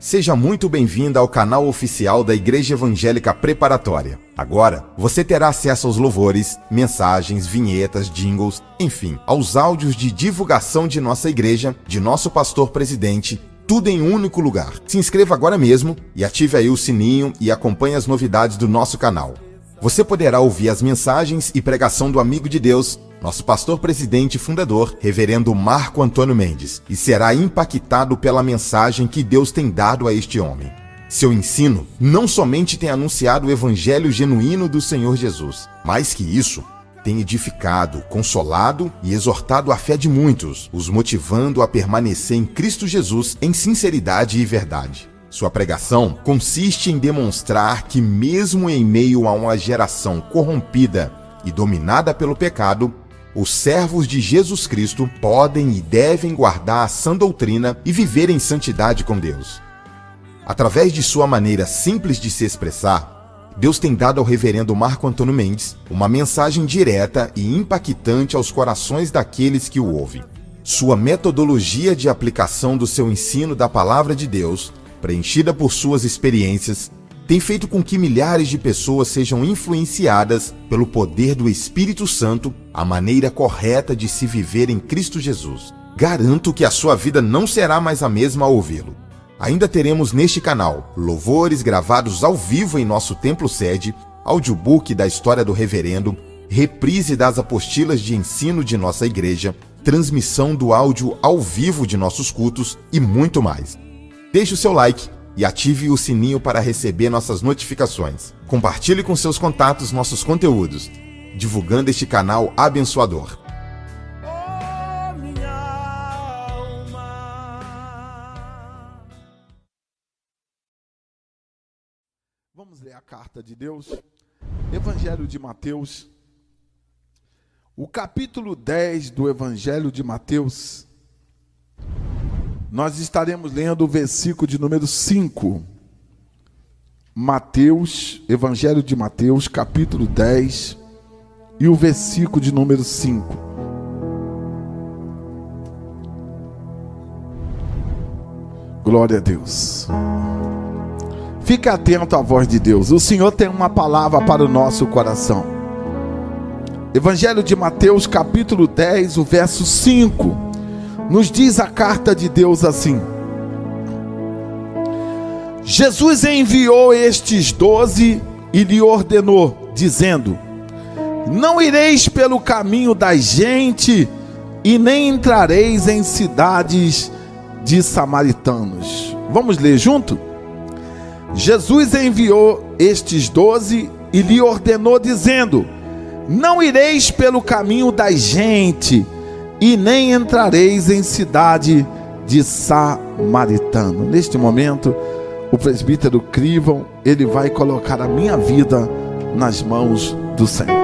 Seja muito bem-vinda ao canal oficial da Igreja Evangélica Preparatória. Agora, você terá acesso aos louvores, mensagens, vinhetas, jingles, enfim, aos áudios de divulgação de nossa igreja, de nosso pastor presidente, tudo em um único lugar. Se inscreva agora mesmo e ative aí o sininho e acompanhe as novidades do nosso canal. Você poderá ouvir as mensagens e pregação do amigo de Deus, nosso pastor presidente e fundador, reverendo Marco Antônio Mendes, e será impactado pela mensagem que Deus tem dado a este homem. Seu ensino não somente tem anunciado o evangelho genuíno do Senhor Jesus, mais que isso, tem edificado, consolado e exortado a fé de muitos, os motivando a permanecer em Cristo Jesus em sinceridade e verdade. Sua pregação consiste em demonstrar que mesmo em meio a uma geração corrompida e dominada pelo pecado, os servos de Jesus Cristo podem e devem guardar a sã doutrina e viver em santidade com Deus. Através de sua maneira simples de se expressar, Deus tem dado ao reverendo Marco Antônio Mendes uma mensagem direta e impactante aos corações daqueles que o ouvem. Sua metodologia de aplicação do seu ensino da Palavra de Deus, preenchida por suas experiências, tem feito com que milhares de pessoas sejam influenciadas pelo poder do Espírito Santo à maneira correta de se viver em Cristo Jesus. Garanto que a sua vida não será mais a mesma ao ouvi-lo. Ainda teremos neste canal louvores gravados ao vivo em nosso templo sede, audiobook da história do reverendo, reprise das apostilas de ensino de nossa igreja, transmissão do áudio ao vivo de nossos cultos e muito mais. Deixe o seu like e ative o sininho para receber nossas notificações. Compartilhe com seus contatos nossos conteúdos, divulgando este canal abençoador. Vamos ler a carta de Deus, Evangelho de Mateus, o capítulo 10 do Evangelho de Mateus. Nós estaremos lendo o versículo de número 5. Mateus, Evangelho de Mateus, capítulo 10, e o versículo de número 5. Glória a Deus. Fique atento à voz de Deus. O Senhor tem uma palavra para o nosso coração. Evangelho de Mateus, capítulo 10, o verso 5. Nos diz a carta de Deus assim: Jesus enviou estes 12 e lhe ordenou, dizendo: não ireis pelo caminho da gente e nem entrareis em cidades de samaritanos. Vamos ler junto? Jesus enviou estes 12 e lhe ordenou, dizendo: não ireis pelo caminho da gente e nem entrareis em cidade de samaritano. Neste momento, o presbítero Crivon, ele vai colocar a minha vida nas mãos do Senhor.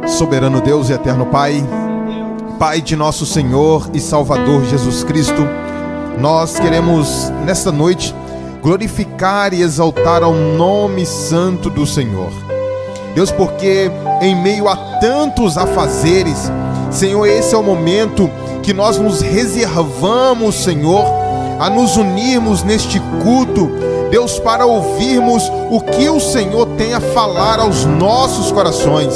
Soberano Deus e eterno Pai, Pai de nosso Senhor e Salvador Jesus Cristo, nós queremos nesta noite glorificar e exaltar ao nome santo do Senhor. Deus, porque em meio a tantos afazeres, Senhor, esse é o momento que nós nos reservamos, Senhor, a nos unirmos neste culto, Deus, para ouvirmos o que o Senhor tem a falar aos nossos corações.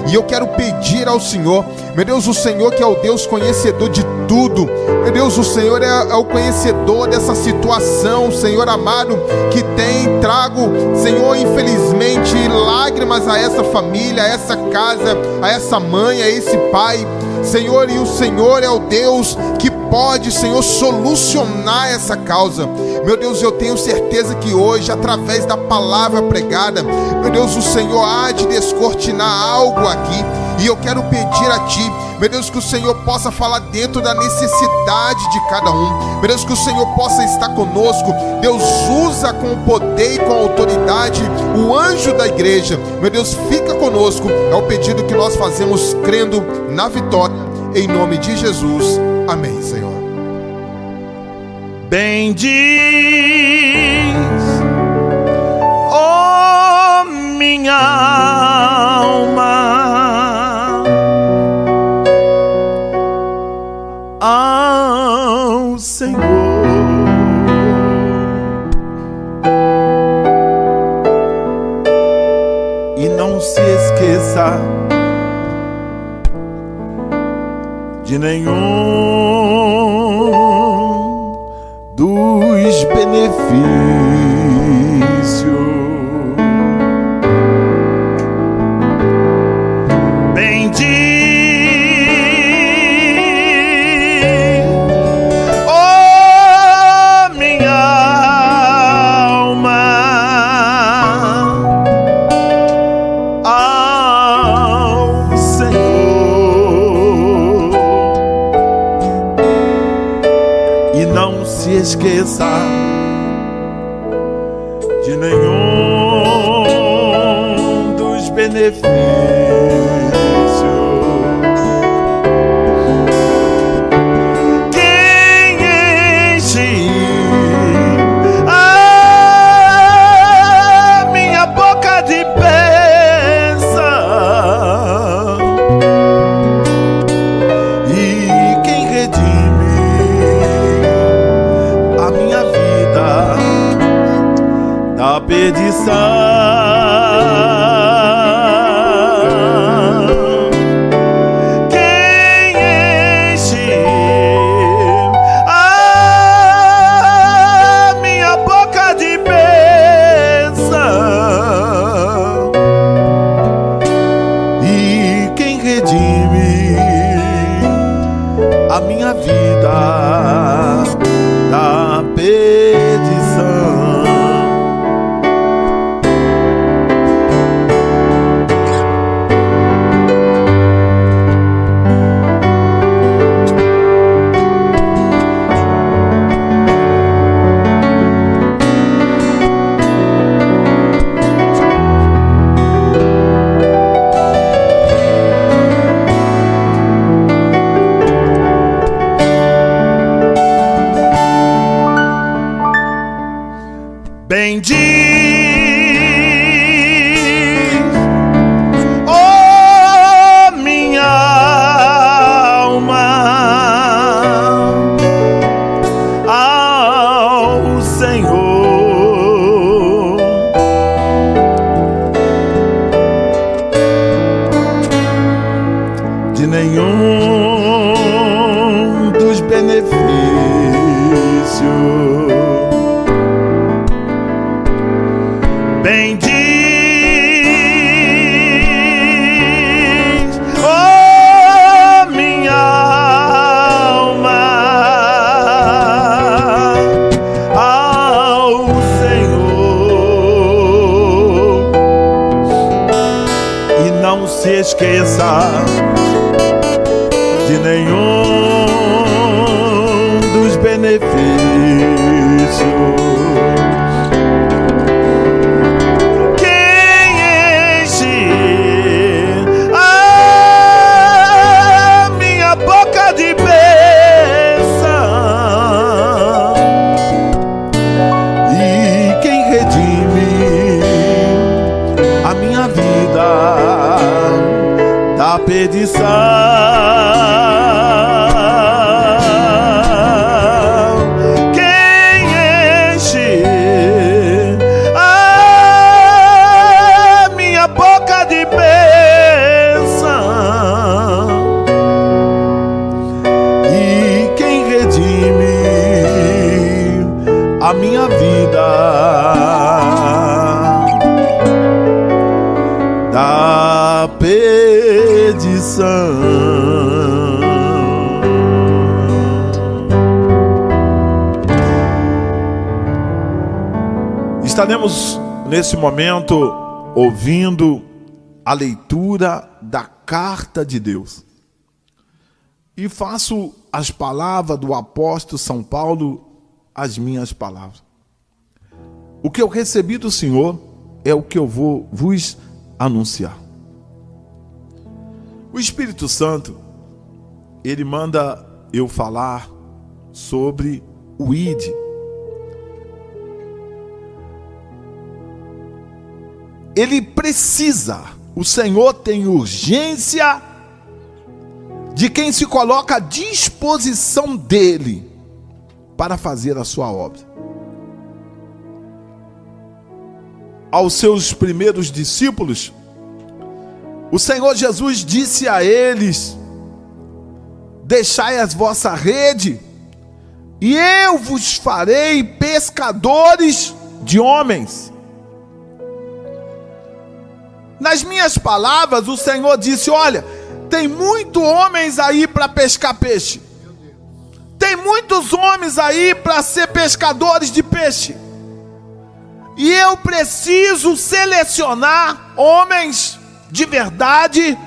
E eu quero pedir ao Senhor, meu Deus, o Senhor que é o Deus conhecedor de tudo, meu Deus, o Senhor é o conhecedor dessa situação, Senhor amado, que tem trago, Senhor, infelizmente, lágrimas a essa família, a essa casa, a essa mãe, a esse pai, Senhor, e o Senhor é o Deus que pode, Senhor, solucionar essa causa. Meu Deus, eu tenho certeza que hoje, através da palavra pregada, meu Deus, o Senhor há de descortinar algo aqui. E eu quero pedir a Ti, meu Deus, que o Senhor possa falar dentro da necessidade de cada um. Meu Deus, que o Senhor possa estar conosco. Deus, usa com o poder e com a autoridade o anjo da igreja. Meu Deus, fica conosco. É o pedido que nós fazemos crendo na vitória. Em nome de Jesus. Amém, Senhor. Bendiz, ó minha alma, ao Senhor. de nenhum dos benefícios. Esqueça de nenhum dos benefícios. Quem enche a minha boca de bênção e quem redime da perdição, quem enche a minha boca de bênção e quem redime a minha vida da perdição. Bendiz, oh minha alma, ao Senhor. De nenhum dos benefícios. Bendiz, oh minha alma, ao Senhor, e não se esqueça de nenhum dos benefícios. Da perdição, quem enche a minha boca de bênção e quem redime a minha vida da perdição. Estaremos nesse momento ouvindo a leitura da carta de Deus. E faço as palavras do apóstolo São Paulo as minhas palavras. O que eu recebi do Senhor é o que eu vou vos anunciar. O Espírito Santo, ele manda eu falar sobre o ID. Ele precisa, o Senhor tem urgência de quem se coloca à disposição dele para fazer a sua obra. Aos seus primeiros discípulos, o Senhor Jesus disse a eles: deixai as vossa rede, e eu vos farei pescadores de homens. Nas minhas palavras, o Senhor disse: olha, tem muitos homens aí para pescar peixe. Tem muitos homens aí para ser pescadores de peixe. E eu preciso selecionar homens de verdade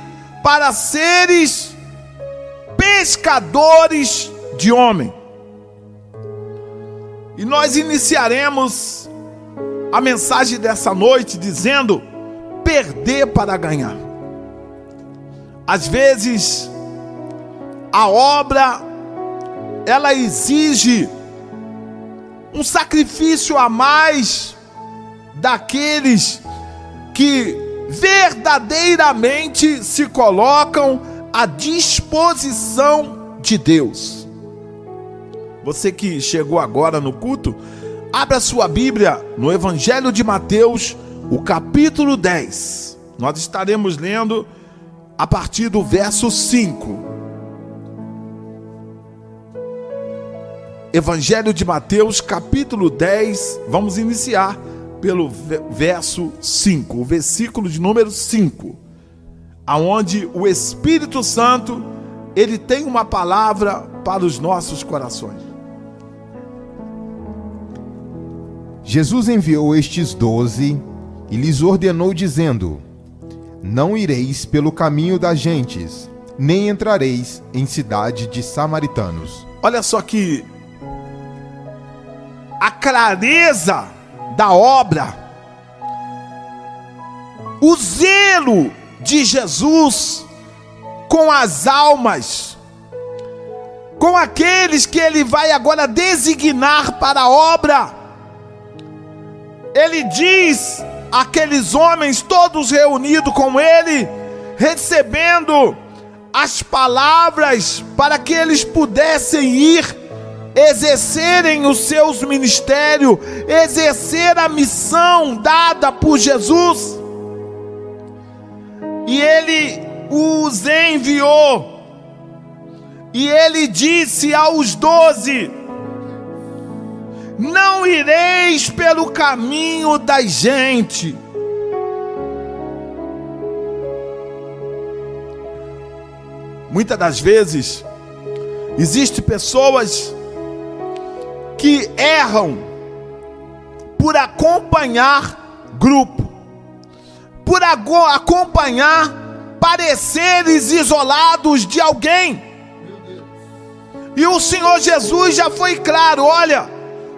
para seres pescadores de homem. E nós iniciaremos a mensagem dessa noite dizendo: perder para ganhar. Às vezes, a obra, ela exige um sacrifício a mais daqueles que verdadeiramente se colocam à disposição de Deus. Você que chegou agora no culto, abra sua Bíblia no Evangelho de Mateus, o capítulo 10. Nós estaremos lendo a partir do verso 5. Evangelho de Mateus, capítulo 10, vamos iniciar pelo verso 5, o versículo de número 5, aonde o Espírito Santo, ele tem uma palavra para os nossos corações. Jesus enviou estes 12 e lhes ordenou, dizendo: não ireis pelo caminho das gentes, nem entrareis em cidade de samaritanos. Olha só que a clareza da obra, o zelo de Jesus com as almas, com aqueles que ele vai agora designar para a obra. Ele diz àqueles homens todos reunidos com ele, recebendo as palavras para que eles pudessem ir exercerem os seus ministérios, exercer a missão dada por Jesus. E ele os enviou, e ele disse aos 12: não ireis pelo caminho da gente. Muitas das vezes existem pessoas que erram por acompanhar grupo, por acompanhar pareceres isolados de alguém. E o Senhor Jesus já foi claro: olha,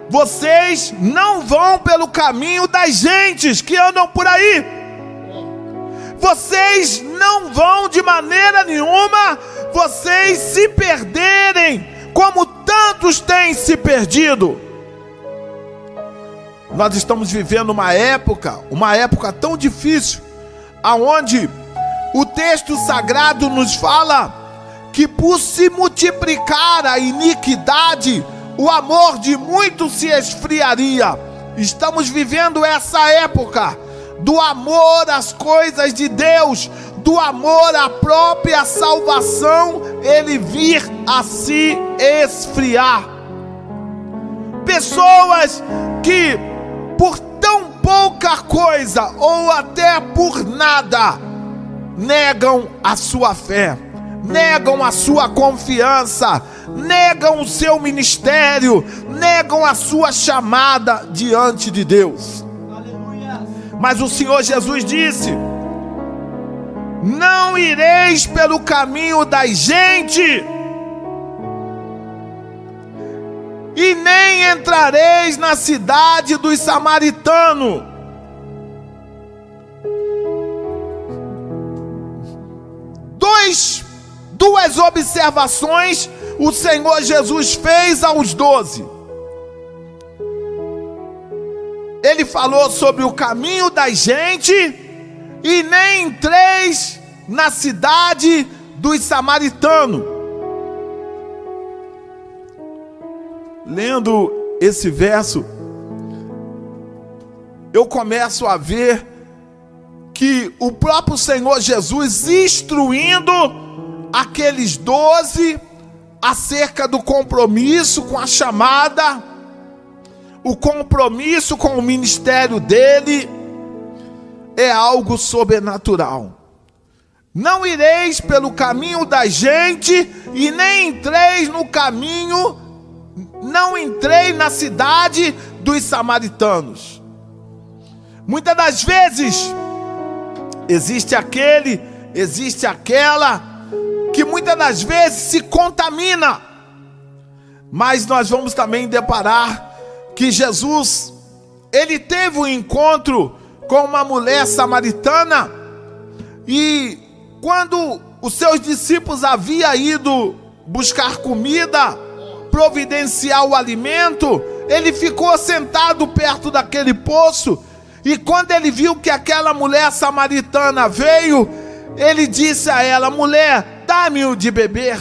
vocês não vão pelo caminho das gentes que andam por aí. Vocês não vão de maneira nenhuma vocês se perderem como tantos têm se perdido. Nós estamos vivendo uma época tão difícil, aonde o texto sagrado nos fala que por se multiplicar a iniquidade, o amor de muitos se esfriaria. Estamos vivendo essa época do amor às coisas de Deus, do amor à própria salvação, ele vir a se esfriar. Pessoas que por tão pouca coisa ou até por nada negam a sua fé, negam a sua confiança, negam o seu ministério, negam a sua chamada diante de Deus. Aleluia. Mas o Senhor Jesus disse: não ireis pelo caminho da gente, e nem entrareis na cidade dos samaritanos. Duas observações o Senhor Jesus fez aos 12. Ele falou sobre o caminho da gente, e nem entreis na cidade dos samaritanos. Lendo esse verso, eu começo a ver que o próprio Senhor Jesus instruindo aqueles 12 acerca do compromisso com a chamada, o compromisso com o ministério dele, é algo sobrenatural. Não ireis pelo caminho da gente e nem entreis no caminho, não entrei na cidade dos samaritanos. Muitas das vezes existe aquela que muitas das vezes se contamina. Mas nós vamos também deparar que Jesus, ele teve um encontro com uma mulher samaritana, e quando os seus discípulos haviam ido buscar comida, providenciar o alimento, ele ficou sentado perto daquele poço, e quando ele viu que aquela mulher samaritana veio, ele disse a ela: mulher, dá-me de beber.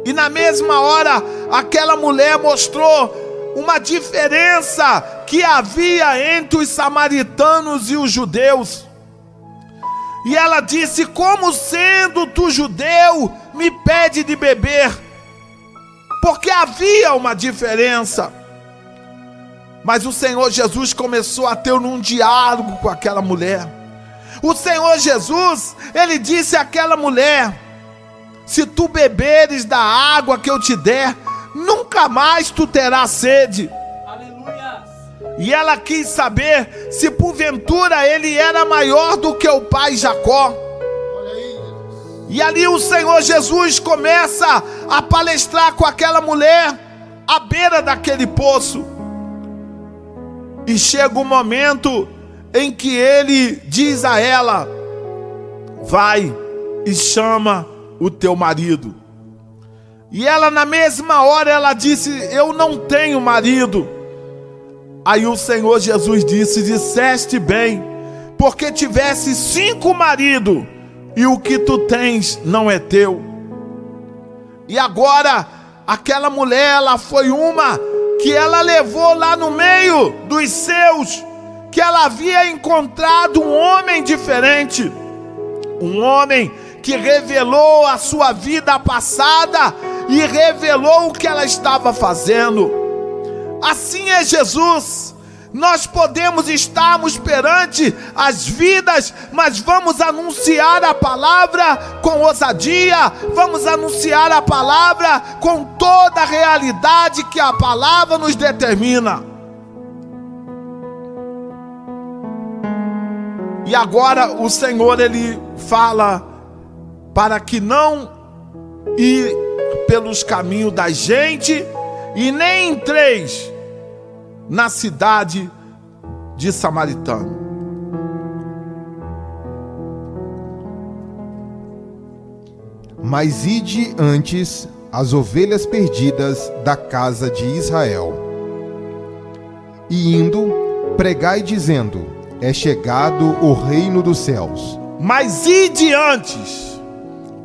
E na mesma hora, aquela mulher mostrou uma diferença que havia entre os samaritanos e os judeus. E ela disse: como sendo tu judeu, me pede de beber? Porque havia uma diferença. Mas o Senhor Jesus começou a ter um diálogo com aquela mulher. O Senhor Jesus, ele disse àquela mulher: se tu beberes da água que eu te der, nunca mais tu terás sede. Aleluia. E ela quis saber se porventura ele era maior do que o pai Jacó. E ali o Senhor Jesus começa a palestrar com aquela mulher à beira daquele poço. E chega um momento em que ele diz a ela: vai e chama o teu marido. E ela, na mesma hora, ela disse: eu não tenho marido. Aí o Senhor Jesus disse: disseste bem, porque tivesse 5 maridos, e o que tu tens não é teu. E agora, aquela mulher, ela foi uma que ela levou lá no meio dos seus, que ela havia encontrado um homem diferente, um homem que revelou a sua vida passada e revelou o que ela estava fazendo. Assim é Jesus. Nós podemos estarmos perante as vidas, mas vamos anunciar a palavra com ousadia, vamos anunciar a palavra com toda a realidade que a palavra nos determina. E agora o Senhor, ele fala para que não ir pelos caminhos da gente e nem entreis na cidade de Samaritano. Mas ide antes as ovelhas perdidas da casa de Israel. E indo, pregai dizendo: é chegado o reino dos céus. Mas ide antes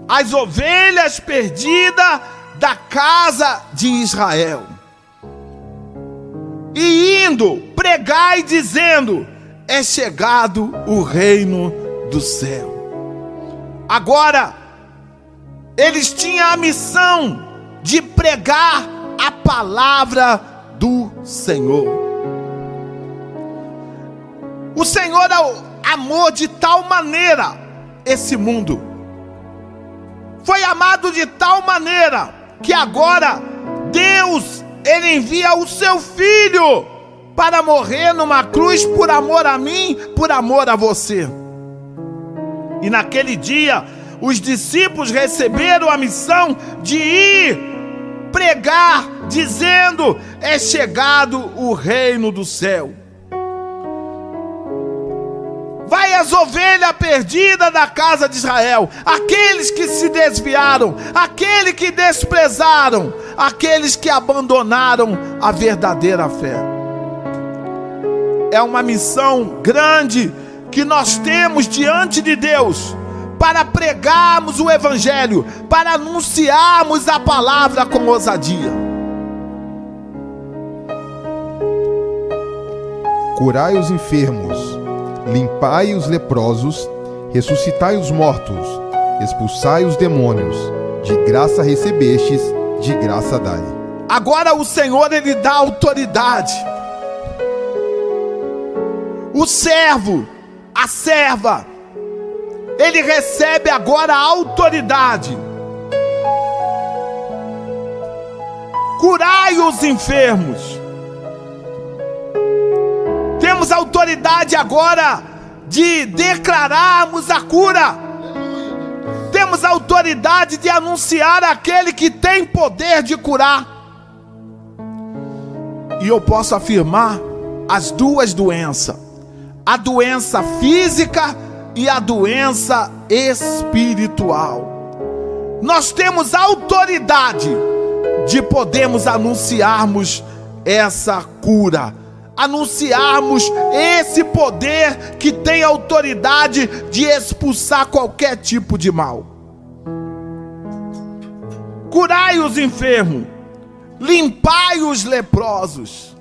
as ovelhas perdidas da casa de Israel. E indo, pregai dizendo: é chegado o reino do céu. Agora, eles tinham a missão de pregar a palavra do Senhor. O Senhor amou de tal maneira esse mundo, foi amado de tal maneira, que agora Deus, ele envia o seu Filho para morrer numa cruz por amor a mim, por amor a você. E naquele dia, os discípulos receberam a missão de ir pregar, dizendo: é chegado o reino do céu. Vai as ovelhas perdidas da casa de Israel, aqueles que se desviaram, aqueles que desprezaram, aqueles que abandonaram a verdadeira fé. É uma missão grande que nós temos diante de Deus, para pregarmos o Evangelho, para anunciarmos a palavra com ousadia. Curai os enfermos, limpai os leprosos, ressuscitai os mortos, expulsai os demônios, de graça recebestes, de graça dai. Agora o Senhor, Ele dá autoridade. O servo, a serva, ele recebe agora a autoridade. Curai os enfermos. Temos autoridade agora de declararmos a cura. Temos autoridade de anunciar aquele que tem poder de curar. E eu posso afirmar as duas doenças: a doença física e a doença espiritual. Nós temos autoridade de podermos anunciarmos essa cura, anunciarmos esse poder que tem autoridade de expulsar qualquer tipo de mal. Curai os enfermos, limpai os leprosos.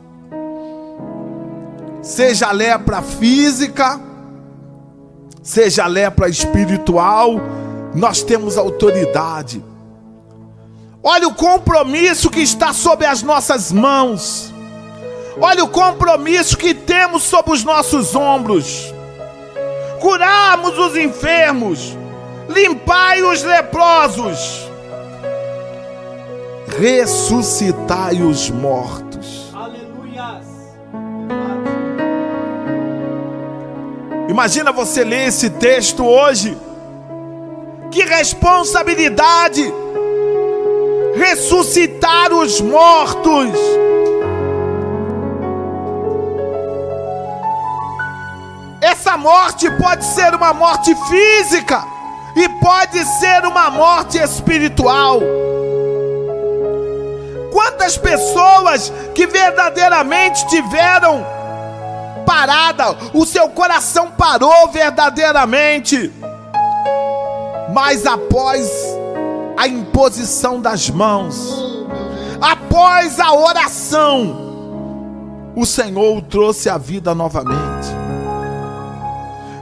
Seja a lepra física, seja a lepra espiritual, nós temos autoridade. Olha o compromisso que está sobre as nossas mãos. Olha o compromisso que temos sobre os nossos ombros. Curamos os enfermos, limpai os leprosos, ressuscitai os mortos. Aleluia. Imagina você ler esse texto hoje. Que responsabilidade! Ressuscitar os mortos. Essa morte pode ser uma morte física e pode ser uma morte espiritual. Quantas pessoas que verdadeiramente tiveram parada, o seu coração parou verdadeiramente, mas após a imposição das mãos, após a oração, o Senhor o trouxe à vida novamente.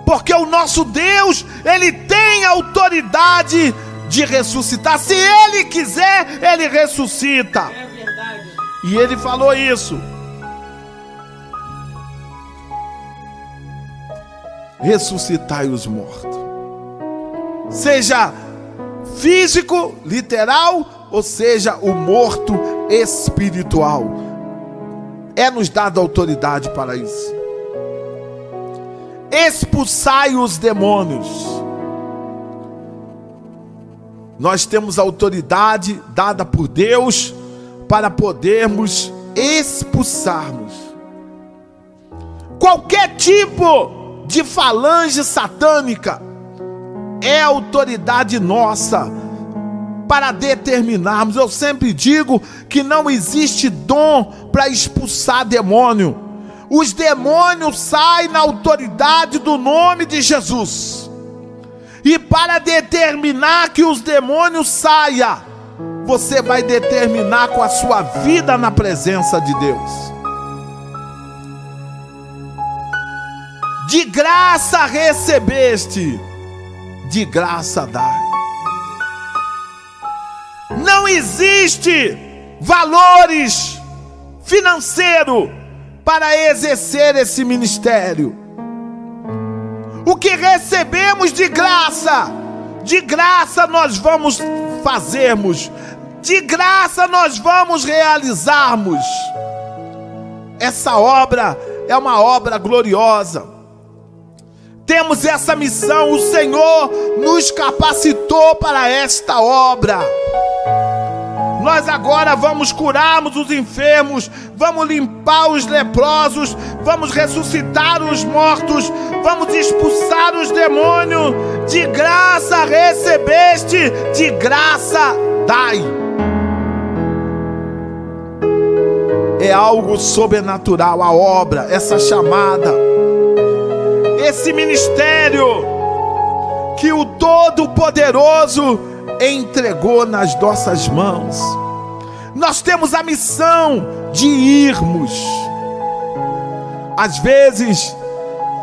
Porque o nosso Deus, Ele tem autoridade de ressuscitar. Se Ele quiser, Ele ressuscita. É verdade. E Ele falou isso. Ressuscitai os mortos. Seja físico, literal, ou seja o morto espiritual. É nos dada autoridade para isso. Expulsai os demônios. Nós temos autoridade dada por Deus para podermos expulsarmos qualquer tipo de falange satânica. É autoridade nossa para determinarmos. Eu sempre digo que não existe dom para expulsar demônio. Os demônios saem na autoridade do nome de Jesus. E para determinar que os demônios saiam, você vai determinar com a sua vida na presença de Deus. De graça recebeste, de graça dai. Não existe valores financeiros para exercer esse ministério. O que recebemos de graça nós vamos fazermos, de graça nós vamos realizarmos. Essa obra é uma obra gloriosa. Temos essa missão, o Senhor nos capacitou para esta obra. Nós agora vamos curarmos os enfermos, vamos limpar os leprosos, vamos ressuscitar os mortos, vamos expulsar os demônios. De graça recebeste, de graça dai. É algo sobrenatural a obra, essa chamada, esse ministério que o Todo-Poderoso entregou nas nossas mãos. Nós temos a missão de irmos. Às vezes,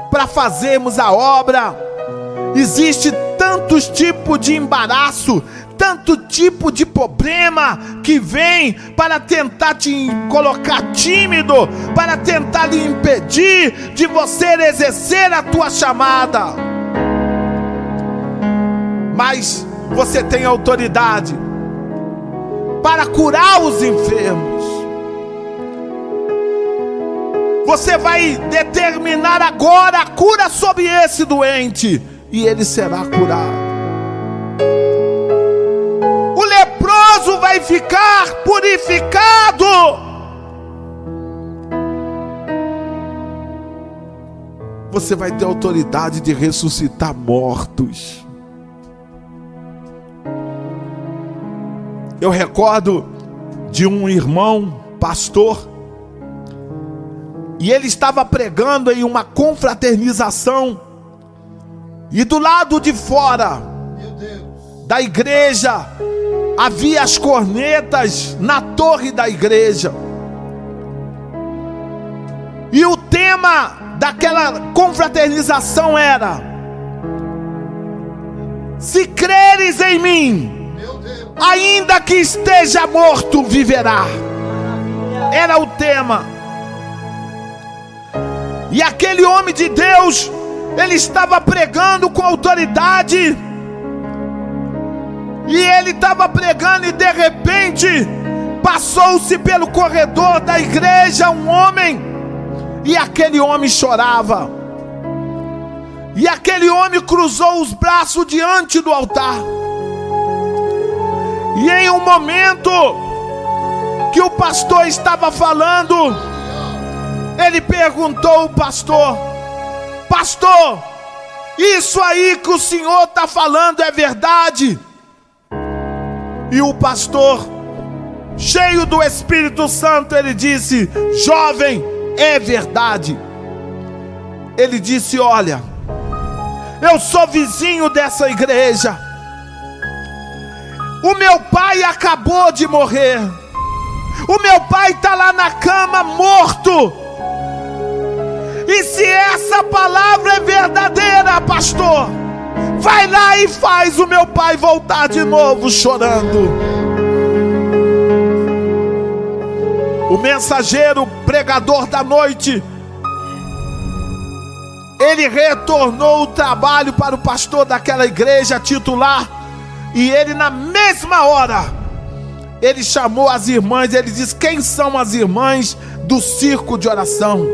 para fazermos a obra, existe tantos tipos de embaraço, tanto tipo de problema que vem para tentar te colocar tímido, para tentar lhe impedir de você exercer a tua chamada. Mas você tem autoridade para curar os enfermos. Você vai determinar agora a cura sobre esse doente e ele será curado. O leproso vai ficar purificado. Você vai ter autoridade de ressuscitar mortos. Eu recordo de um irmão pastor, e ele estava pregando em uma confraternização, e do lado de fora da igreja havia as cornetas na torre da igreja, e o tema daquela confraternização era: se creres em mim, ainda que esteja morto, viverá. Era o tema. E aquele homem de Deus, ele estava pregando com autoridade, e ele estava pregando, e de repente passou-se pelo corredor da igreja um homem, e aquele homem chorava, e aquele homem cruzou os braços diante do altar. E em um momento que o pastor estava falando, ele perguntou ao pastor: pastor, isso aí que o senhor está falando é verdade? E o pastor, cheio do Espírito Santo, ele disse: jovem, é verdade. Ele disse: olha, eu sou vizinho dessa igreja. O meu pai acabou de morrer. O meu pai está lá na cama morto. E se essa palavra é verdadeira, pastor, vai lá e faz o meu pai voltar de novo chorando. O mensageiro, pregador da noite, ele retornou o trabalho para o pastor daquela igreja titular. E ele, na mesma hora, ele chamou as irmãs. Ele disse: quem são as irmãs do circo de oração?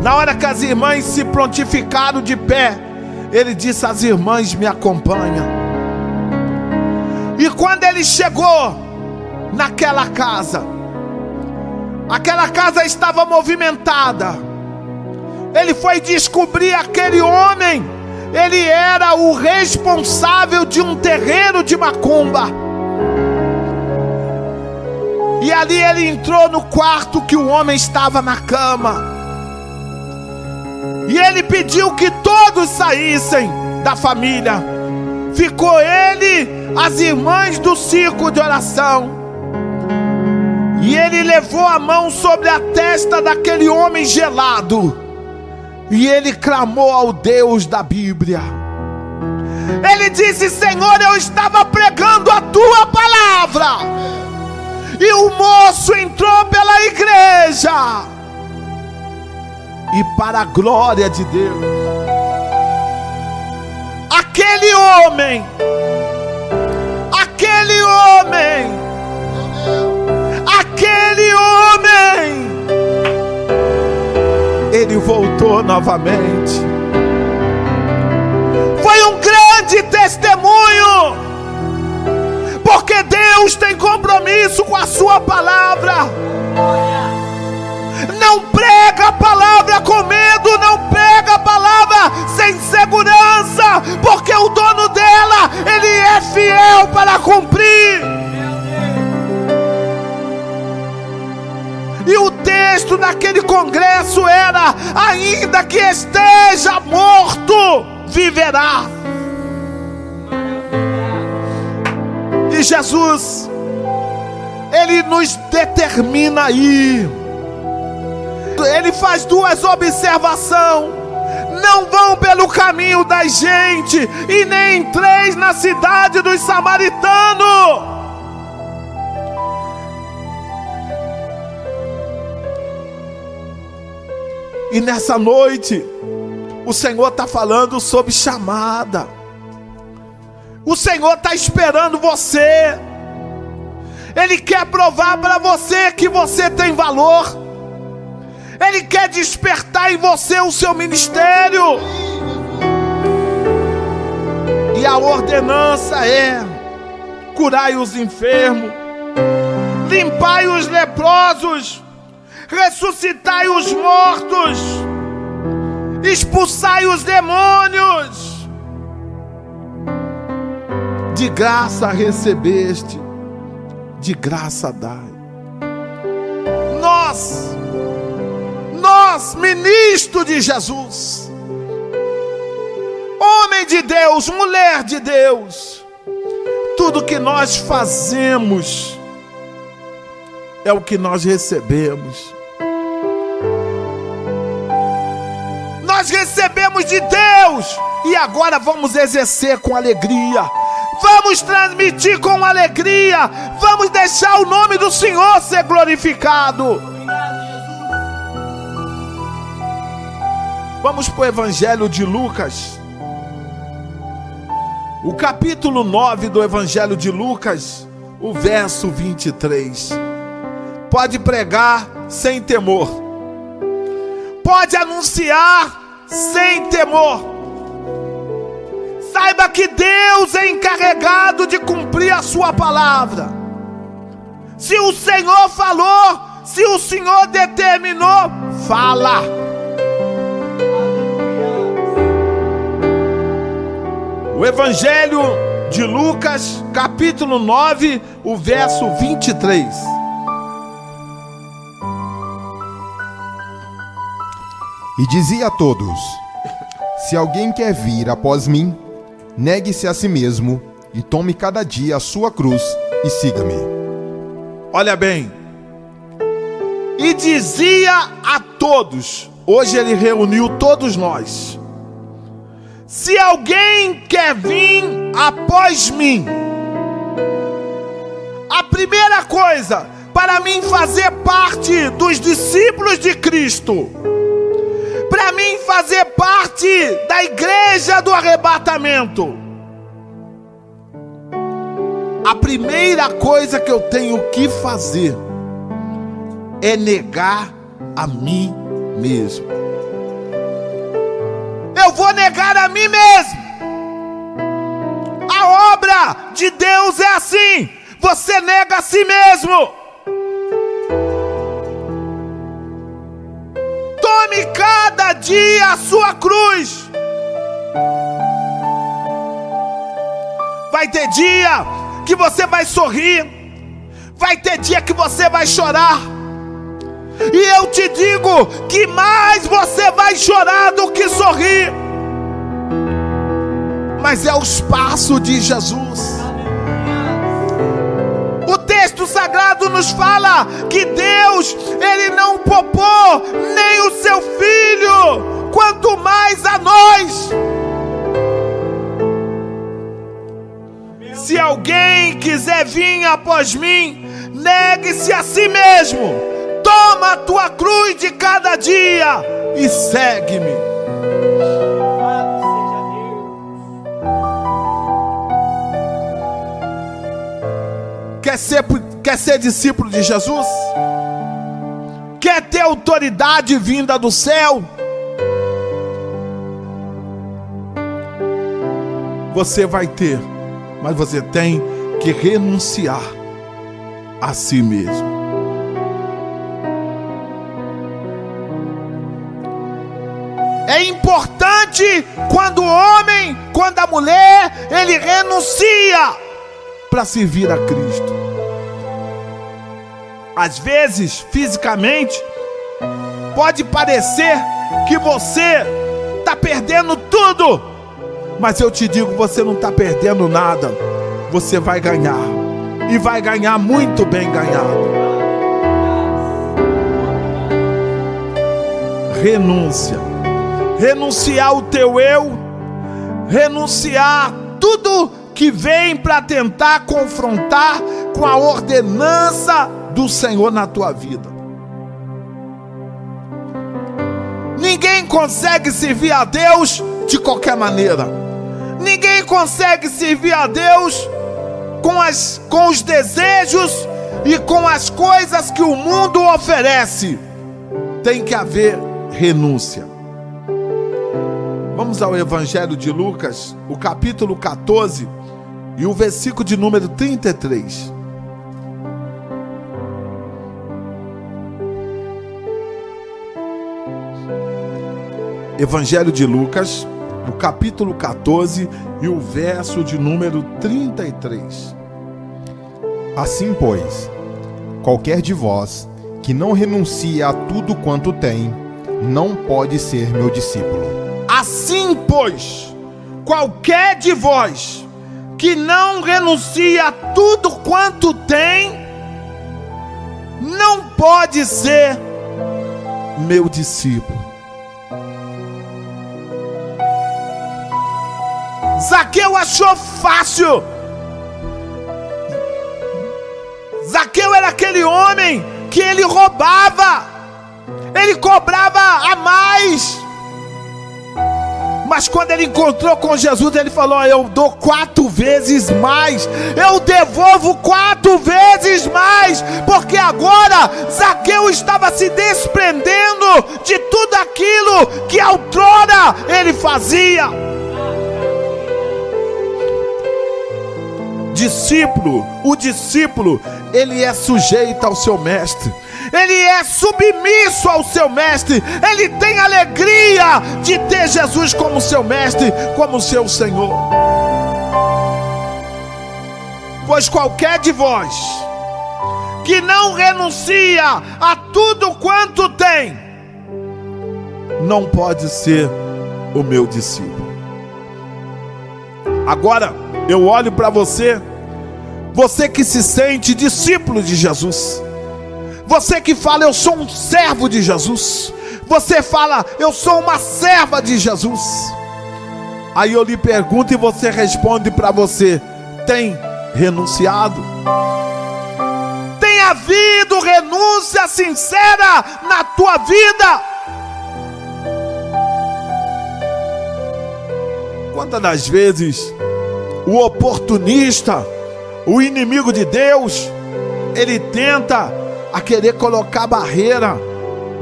Na hora que as irmãs se prontificaram de pé, ele disse: as irmãs me acompanham. E quando ele chegou naquela casa, aquela casa estava movimentada. Ele foi descobrir aquele homem. Ele era o responsável de um terreiro de macumba. E ali ele entrou no quarto que o homem estava na cama. E ele pediu que todos saíssem da família. Ficou ele, as irmãs do circo de oração. E ele levou a mão sobre a testa daquele homem gelado. E ele clamou ao Deus da Bíblia. Ele disse: Senhor, eu estava pregando a tua palavra, e o moço entrou pela igreja. E para a glória de Deus, aquele homem, ele voltou novamente. Foi um grande testemunho, porque Deus tem compromisso com a sua palavra. Não prega a palavra com medo, não prega a palavra sem segurança, porque o dono dela, ele é fiel para cumprir. E o texto naquele congresso era: ainda que esteja morto, viverá. E Jesus, ele nos determina aí. Ele faz duas observações: Não vão pelo caminho da gente, e nem entreis na cidade dos samaritanos. E nessa noite, o Senhor está falando sobre chamada. O Senhor está esperando você. Ele quer provar para você que você tem valor. Ele quer despertar em você o seu ministério. E a ordenança é: curai os enfermos, limpai os leprosos, ressuscitai os mortos, expulsai os demônios. De graça recebeste, de graça dai. Nós, ministro de Jesus, homem de Deus, mulher de Deus, tudo que nós fazemos é o que nós recebemos. Nós recebemos de Deus e agora vamos exercer com alegria. Vamos transmitir com alegria. Vamos deixar o nome do Senhor ser glorificado. Vamos para o Evangelho de Lucas. O capítulo 9 do Evangelho de Lucas, o verso 23. Pode pregar sem temor. Pode anunciar sem temor. Saiba que Deus é encarregado de cumprir a sua palavra. Se o Senhor falou, se o Senhor determinou, fala. O Evangelho de Lucas, capítulo 9, o verso 23. E dizia a todos: se alguém quer vir após mim, negue-se a si mesmo e tome cada dia a sua cruz e siga-me. Olha bem. E dizia a todos. Hoje ele reuniu todos nós. Se alguém quer vir após mim, a primeira coisa para mim fazer parte dos discípulos de Cristo, para mim fazer parte da igreja do arrebatamento, a primeira coisa que eu tenho que fazer é negar a mim mesmo. Eu vou negar a mim mesmo. A obra de Deus é assim. Você nega a si mesmo. Tome cada dia a sua cruz. Vai ter dia que você vai sorrir. Vai ter dia que você vai chorar. E eu te digo que mais você vai chorar do que sorrir. Mas é o espaço de Jesus. O texto sagrado nos fala que Deus, Ele não poupou nem o seu Filho, quanto mais a nós. Se alguém quiser vir após mim, negue-se a si mesmo. Toma a tua cruz de cada dia e segue-me. Quer ser discípulo de Jesus? Quer ter autoridade vinda do céu? Você vai ter, mas você tem que renunciar a si mesmo. É importante quando o homem, quando a mulher, ele renuncia para servir a Cristo. Às vezes, fisicamente, pode parecer que você está perdendo tudo, mas eu te digo, você não está perdendo nada. Você vai ganhar, e vai ganhar muito bem ganhado. Renúncia. renunciar o teu eu, renunciar tudo que vem para tentar confrontar com a ordenança do Senhor na tua vida. Ninguém consegue servir a Deus de qualquer maneira. Ninguém consegue servir a Deus com os desejos e com as coisas que o mundo oferece. Tem que haver renúncia. Vamos ao Evangelho de Lucas, o capítulo 14 e o versículo de número 33. Evangelho de Lucas, o capítulo 14 e o verso de número 33. Assim, pois, qualquer de vós que não renuncia a tudo quanto tem, não pode ser meu discípulo. Assim, pois, qualquer de vós que não renuncia a tudo quanto tem, não pode ser meu discípulo. Zaqueu achou fácil. Zaqueu era aquele homem que ele roubava, ele cobrava a mais. Mas quando ele encontrou com Jesus, ele falou: eu dou 4 vezes mais, eu devolvo 4 vezes mais, porque agora Zaqueu estava se desprendendo de tudo aquilo que outrora ele fazia. O discípulo, ele é sujeito ao seu mestre, ele é submisso ao seu mestre, ele tem alegria de ter Jesus como seu mestre, como seu Senhor. Pois qualquer de vós que não renuncia a tudo quanto tem, não pode ser o meu discípulo. Agora eu olho para você, você que se sente discípulo de Jesus, você que fala: eu sou um servo de Jesus, você fala: eu sou uma serva de Jesus. Aí eu lhe pergunto e você responde para você: tem renunciado? Tem havido renúncia sincera na tua vida? Quantas das vezes o oportunista, o inimigo de Deus, ele tenta a querer colocar barreira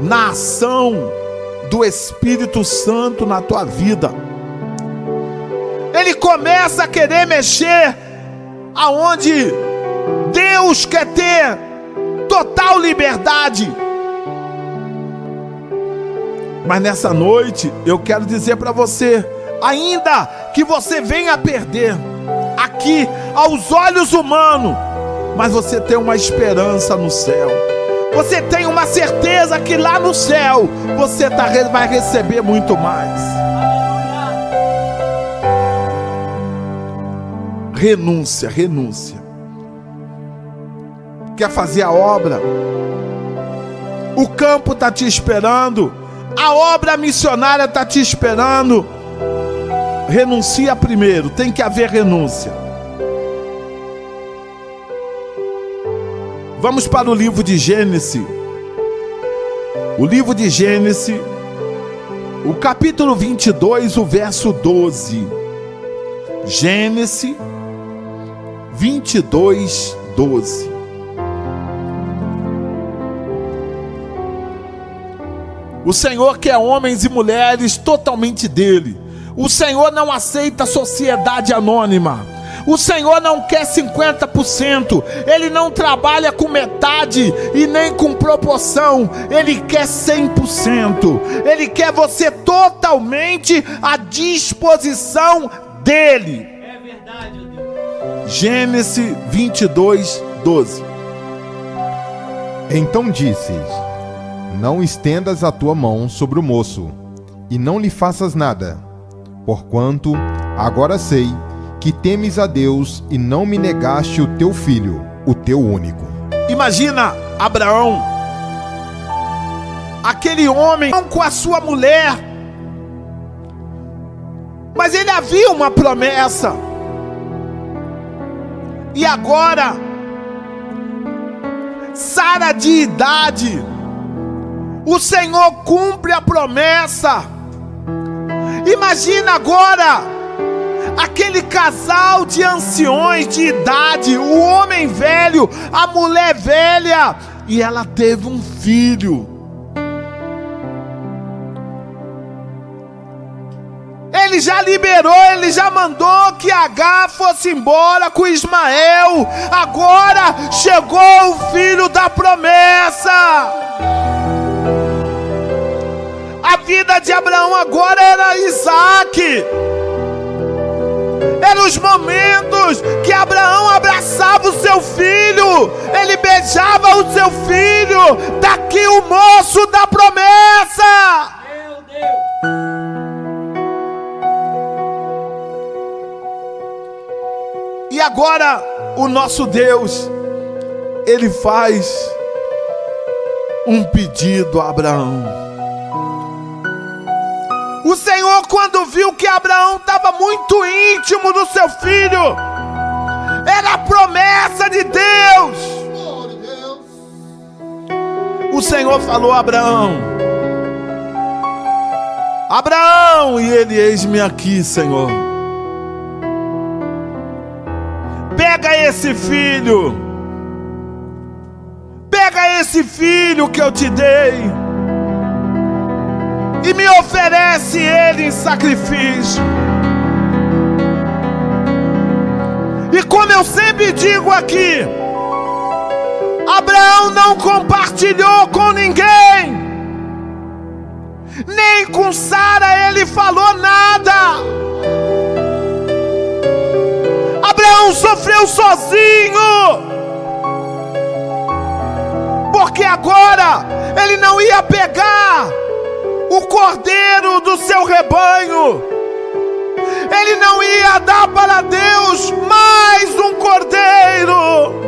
na ação do Espírito Santo na tua vida. Ele começa a querer mexer aonde Deus quer ter total liberdade. Mas nessa noite eu quero dizer para você, ainda que você venha a perder aqui aos olhos humanos, mas você tem uma esperança no céu. Você tem uma certeza que lá no céu você vai receber muito mais. Renúncia. Quer fazer a obra? O campo está te esperando. A obra missionária está te esperando. Renuncia primeiro, tem que haver renúncia. Vamos para o livro de Gênesis. O livro de Gênesis, o capítulo 22, o verso 12. Gênesis 22, 12. O Senhor quer homens e mulheres totalmente dele. O Senhor não aceita sociedade anônima. O Senhor não quer 50%. Ele não trabalha com metade e nem com proporção. Ele quer 100%. Ele quer você totalmente à disposição dele. É verdade, Deus. Gênesis 22, 12. Então disse: não estendas a tua mão sobre o moço, e não lhe faças nada, porquanto agora sei que temes a Deus e não me negaste o teu filho, o teu único. Imagina Abraão, aquele homem com a sua mulher, Mas ele havia uma promessa. E agora, Sara de idade, o Senhor cumpre a promessa. Imagina agora aquele casal de anciões de idade, o homem velho, a mulher velha, e ela teve um filho. Ele já liberou, ele já mandou que Agar fosse embora com Ismael. Agora chegou o filho da promessa. A vida de Abraão agora era Isaac. Eram os momentos que Abraão abraçava o seu filho, ele beijava o seu filho. Daqui o moço da promessa. Meu Deus. E agora o nosso Deus, ele faz um pedido a Abraão. O Senhor, quando viu que Abraão estava muito íntimo do seu filho, era a promessa de Deus. O Senhor falou a Abraão: Abraão, e ele: eis-me aqui, Senhor. Pega esse filho, pega esse filho que eu te dei e me oferece ele em sacrifício. E como eu sempre digo aqui, Abraão não compartilhou com ninguém, nem com Sara ele falou nada. Abraão sofreu sozinho, porque agora ele não ia pegar o cordeiro do seu rebanho, ele não ia dar para Deus mais um cordeiro.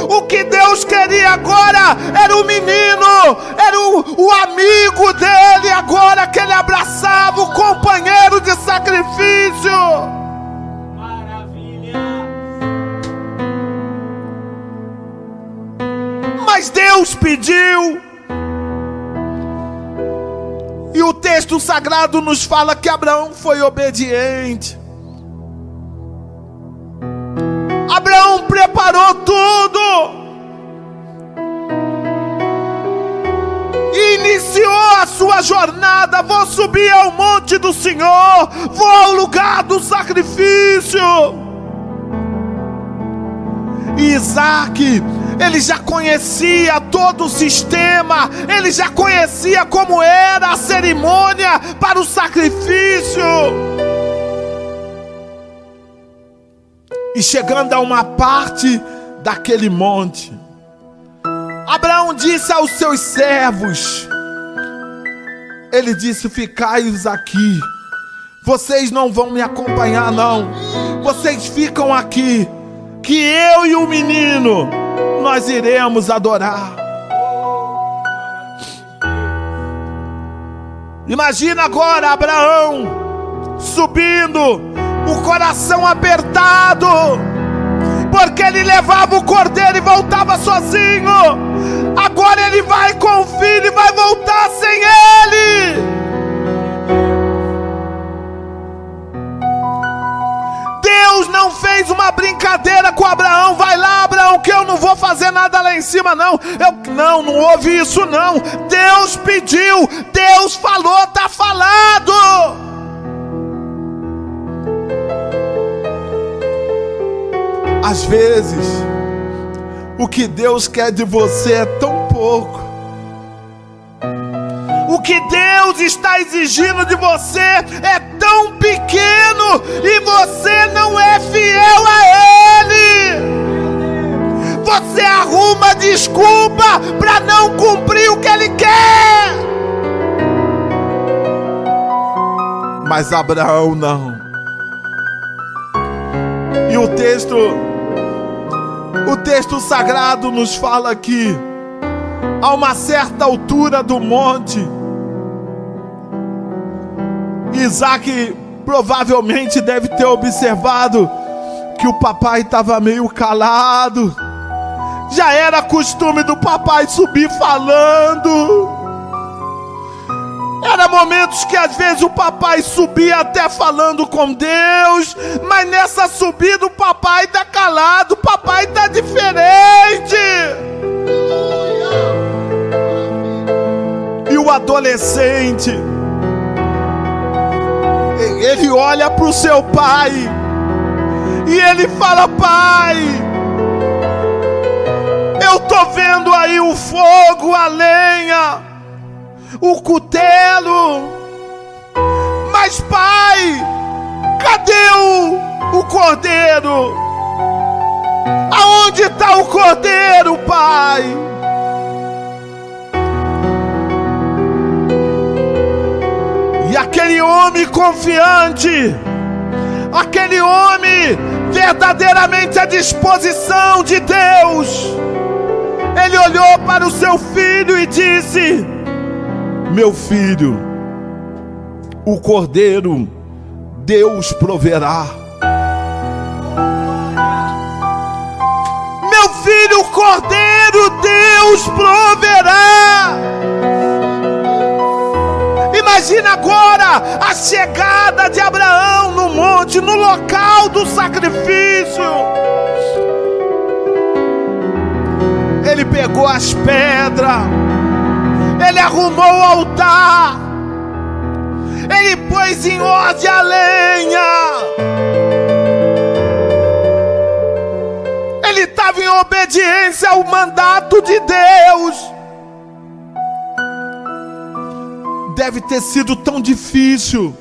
O que Deus queria agora era o menino, era o amigo dele agora, que ele abraçava, o companheiro de sacrifício. Mas Deus pediu, e o texto sagrado nos fala que Abraão foi obediente. Abraão preparou tudo e iniciou a sua jornada. Vou subir ao monte do Senhor, vou ao lugar do sacrifício. E Isaac, ele já conhecia todo o sistema, ele já conhecia como era a cerimônia para o sacrifício. E chegando a uma parte daquele monte, Abraão disse aos seus servos, ele disse: ficai-os aqui, vocês não vão me acompanhar não, vocês ficam aqui, que eu e o menino, nós iremos adorar. Imagina agora Abraão subindo, o coração apertado, porque ele levava o cordeiro e voltava sozinho. Agora ele vai com o filho e vai voltar sem ele. Deus não fez uma brincadeira com Abraão. Vai lá, Abraão, que eu não vou fazer nada lá em cima não. Não houve isso não. Deus pediu, Deus falou, está falado. Às vezes, o que Deus quer de você é tão pouco. O que Deus está exigindo de você é tão pequeno e você não é fiel a Ele. Você arruma desculpa para não cumprir o que Ele quer. Mas Abraão não. E o texto sagrado nos fala que, a uma certa altura do monte, Isaac provavelmente deve ter observado que o papai estava meio calado. Já era costume do papai subir falando. Era momentos que às vezes o papai subia até falando com Deus, mas nessa subida o papai está calado, o papai está diferente. E o adolescente, ele olha para o seu pai e ele fala: pai, eu tô vendo aí o fogo, a lenha, o cutelo, mas pai, cadê o cordeiro? Aonde está o cordeiro, pai? E aquele homem confiante, aquele homem verdadeiramente à disposição de Deus, ele olhou para o seu filho e disse: meu filho, o cordeiro Deus proverá. Meu filho, o cordeiro Deus proverá. Imagina agora a chegada de Abraão no monte, no local do sacrifício. Ele pegou as pedras, ele arrumou o altar, ele pôs em ordem a lenha, ele estava em obediência ao mandato de Deus. Deve ter sido tão difícil.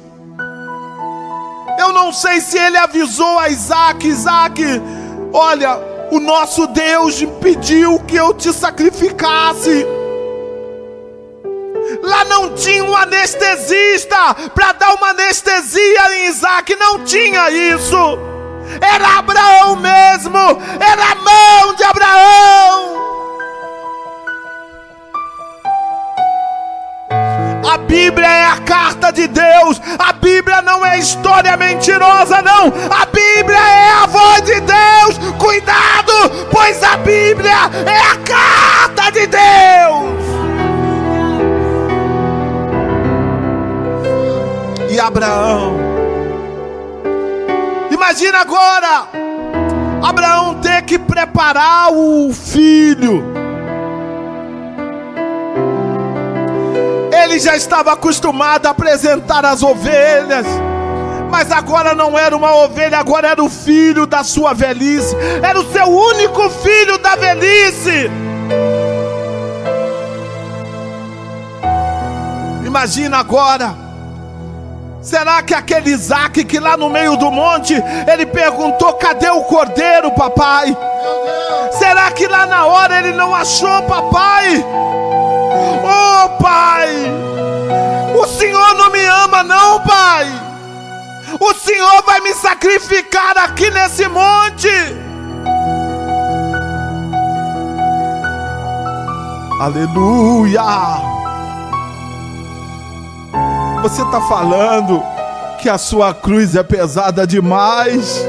Eu não sei se ele avisou a Isaac: Isaac, olha, o nosso Deus pediu que eu te sacrificasse. Lá não tinha um anestesista para dar uma anestesia em Isaac, não tinha isso. Era Abraão mesmo, era a mão de Abraão. A Bíblia é a carta de Deus. A Bíblia não é história mentirosa, não. A Bíblia é a voz de Deus. Cuidado, pois a Bíblia é a carta de Deus. E Abraão, imagina agora Abraão ter que preparar o filho. Ele já estava acostumado a apresentar as ovelhas, mas agora não era uma ovelha, agora era o filho da sua velhice, era o seu único filho da velhice. Imagina agora, será que aquele Isaac que lá no meio do monte, ele perguntou: cadê o cordeiro, papai? Será que lá na hora ele não achou, papai? Oh, pai, o Senhor não me ama não, pai. O Senhor vai me sacrificar aqui nesse monte. Aleluia. Você está falando que a sua cruz é pesada demais.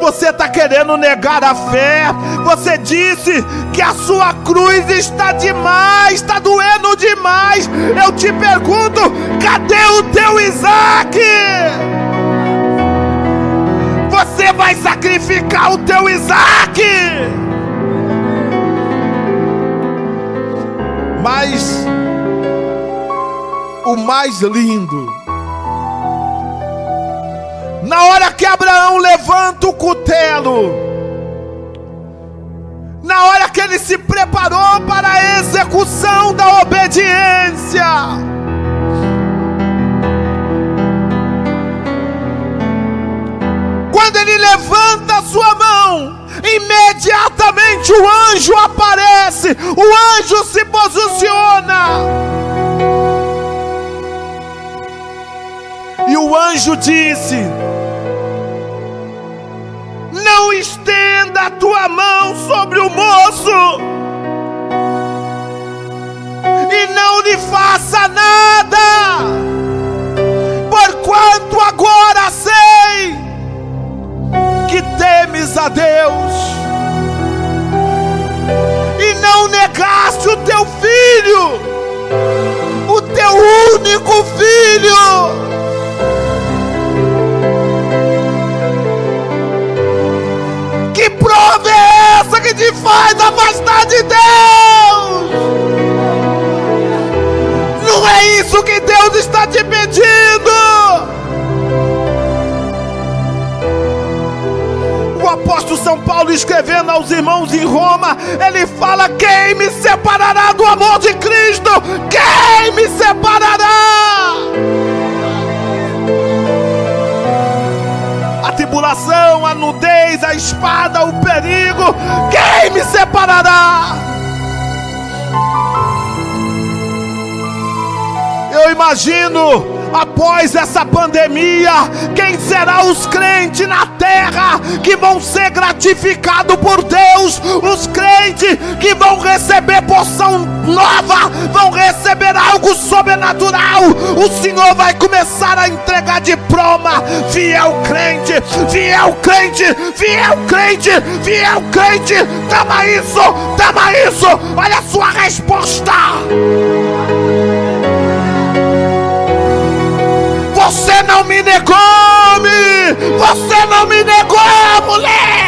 Você está querendo negar a fé. Você disse que a sua cruz está demais, está doendo demais. Eu te pergunto: cadê o teu Isaac? Você vai sacrificar o teu Isaac? Mas o mais lindo, na hora que Abraão levanta o cutelo, na hora que ele se preparou para a execução da obediência, quando ele levanta a sua mão, imediatamente o anjo aparece, o anjo se posiciona. E o anjo disse: não estenda a tua mão sobre o moço e não lhe faça nada, porquanto agora a Deus e não negaste o teu filho, o teu único filho. Que prova é essa que te faz afastar de Deus? Não é isso que Deus está te pedindo. O apóstolo São Paulo, escrevendo aos irmãos em Roma, ele fala: quem me separará do amor de Cristo? Quem me separará? A tribulação, a nudez, a espada, o perigo, quem me separará? Eu imagino, após essa pandemia, quem será os crentes na terra que vão ser gratificados por Deus? Os crentes que vão receber porção nova, vão receber algo sobrenatural. O Senhor vai começar a entregar diploma. Fiel crente, fiel crente, fiel crente, fiel crente. Toma isso, toma isso. Olha a sua resposta. Você não me negou, você não me negou, mulher.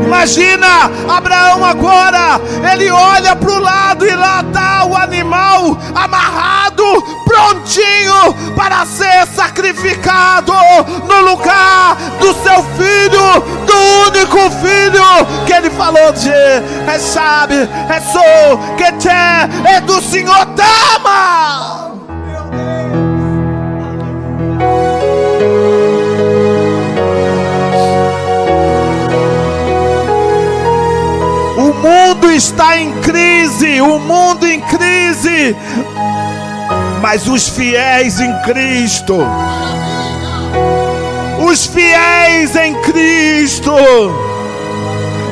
Imagina Abraão agora, ele olha para o lado e lá está o animal amarrado, prontinho para ser sacrificado no lugar do seu filho, do único filho que ele falou de sabe, é só que te é do Senhor, tama. O mundo está em crise, o mundo em crise, mas os fiéis em Cristo, os fiéis em Cristo,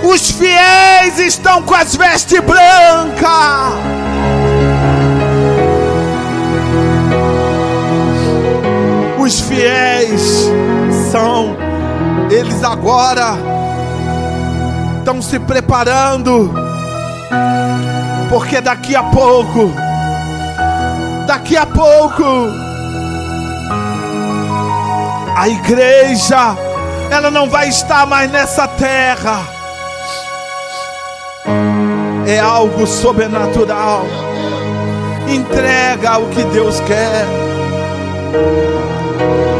os fiéis estão com as vestes brancas. Os fiéis são, eles agora estão se preparando, porque daqui a pouco, a igreja, ela não vai estar mais nessa terra. É algo sobrenatural. Entrega o que Deus quer.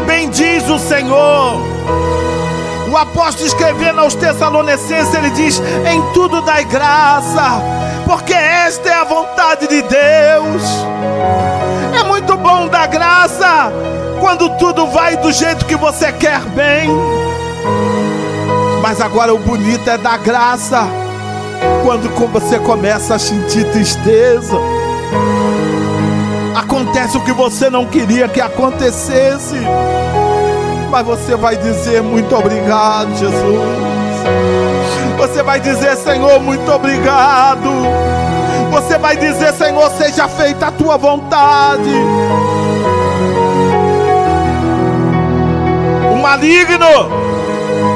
Bendiz o Senhor. O apóstolo, escrevendo aos Tessalonicenses, ele diz: em tudo dai graça, porque esta é a vontade de Deus. É muito bom dar graça quando tudo vai do jeito que você quer bem. Mas agora o bonito é dar graça quando você começa a sentir tristeza. Acontece o que você não queria que acontecesse, mas você vai dizer: muito obrigado, Jesus. Você vai dizer: Senhor, muito obrigado. Você vai dizer: Senhor, seja feita a tua vontade. O maligno,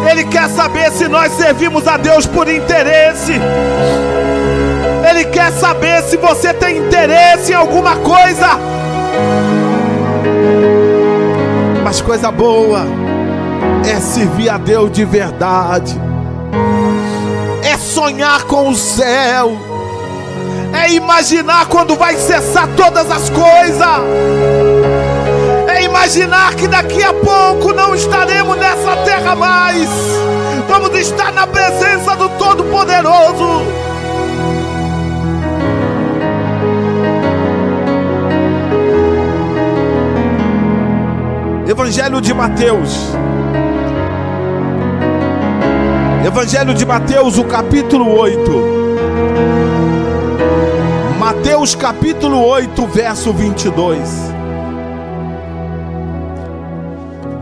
ele quer saber se nós servimos a Deus por interesse. Ele quer saber se você tem interesse em alguma coisa. Mas coisa boa é servir a Deus de verdade, é sonhar com o céu, é imaginar quando vai cessar todas as coisas, é imaginar que daqui a pouco não estaremos nessa terra mais, vamos estar na presença do Todo-Poderoso. Evangelho de Mateus. Evangelho de Mateus, o capítulo 8. Mateus capítulo 8, verso 22.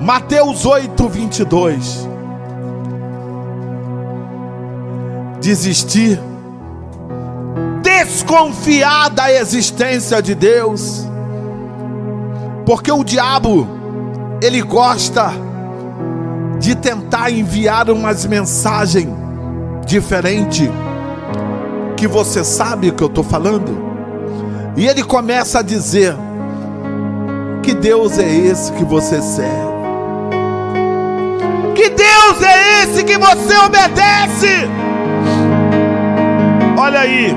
Mateus 8, 22. desconfiar da existência de Deus. Porque o diabo, ele gosta de tentar enviar umas mensagens diferentes, que você sabe o que eu estou falando. E ele começa a dizer: que Deus é esse que você serve? Que Deus é esse que você obedece? Olha aí,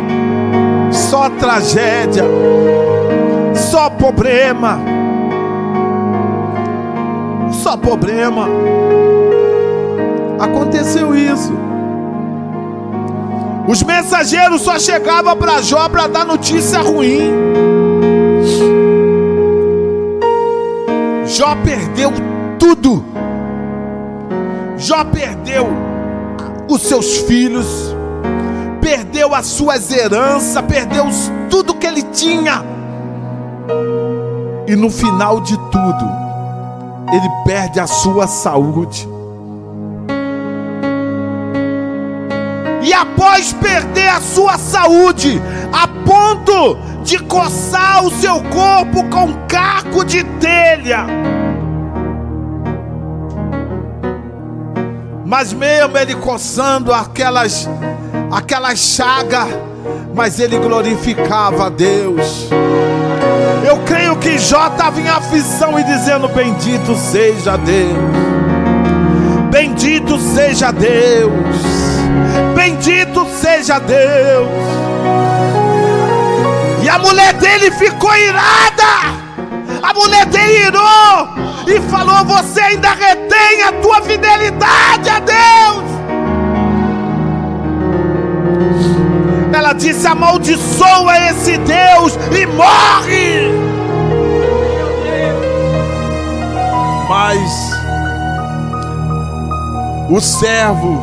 só tragédia, só problema, só problema. Aconteceu isso. Os mensageiros só chegavam para Jó para dar notícia ruim. Jó perdeu tudo. Jó perdeu os seus filhos, perdeu as suas heranças, perdeu tudo que ele tinha. E no final de tudo, ele perde a sua saúde. E após perder a sua saúde, a ponto de coçar o seu corpo com caco de telha, mas mesmo ele coçando aquelas chagas, mas ele glorificava a Deus. Eu creio que Jó estava em aflição e dizendo: bendito seja Deus, bendito seja Deus, bendito seja Deus. E a mulher dele ficou irada. A mulher dele irou e falou: você ainda retém a tua fidelidade a Deus? Ela disse: amaldiçoa esse Deus e morre. Mas o servo,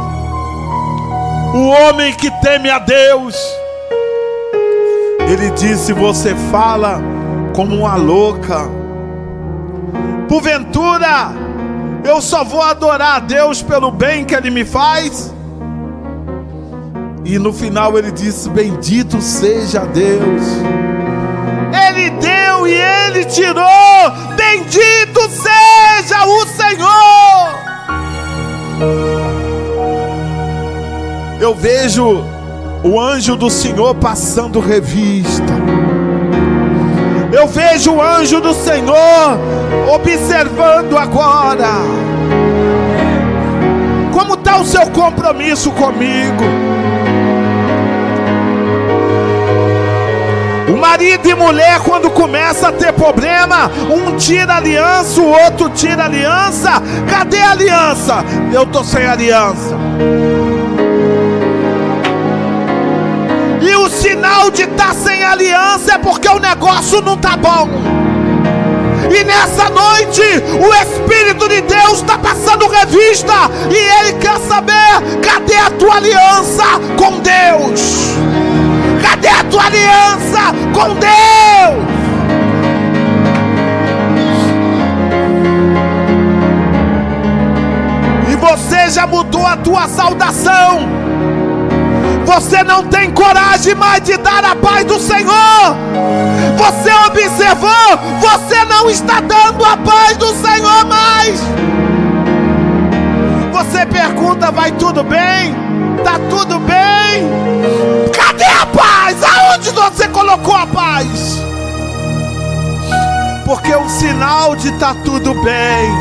o homem que teme a Deus, ele disse: você fala como uma louca. Porventura eu só vou adorar a Deus pelo bem que Ele me faz? E no final ele disse: bendito seja Deus. Ele deu e Ele tirou. Bendito seja o Senhor. Eu vejo o anjo do Senhor passando revista. Eu vejo o anjo do Senhor observando agora. Como está o seu compromisso comigo? O marido e mulher, quando começa a ter problema, um tira aliança, o outro tira aliança. Cadê a aliança? Eu estou sem aliança. E o sinal de estar sem aliança é porque o negócio não está bom. E nessa noite o Espírito de Deus está passando revista e Ele quer saber: cadê a tua aliança com Deus? Cadê a tua aliança com Deus? E você já mudou a tua saudação. Você não tem coragem mais de dar a paz do Senhor. Você observou, você não está dando a paz do Senhor mais. Você pergunta: vai tudo bem? Tá tudo bem? Cadê a paz? Aonde você colocou a paz? Porque o sinal de tá tudo bem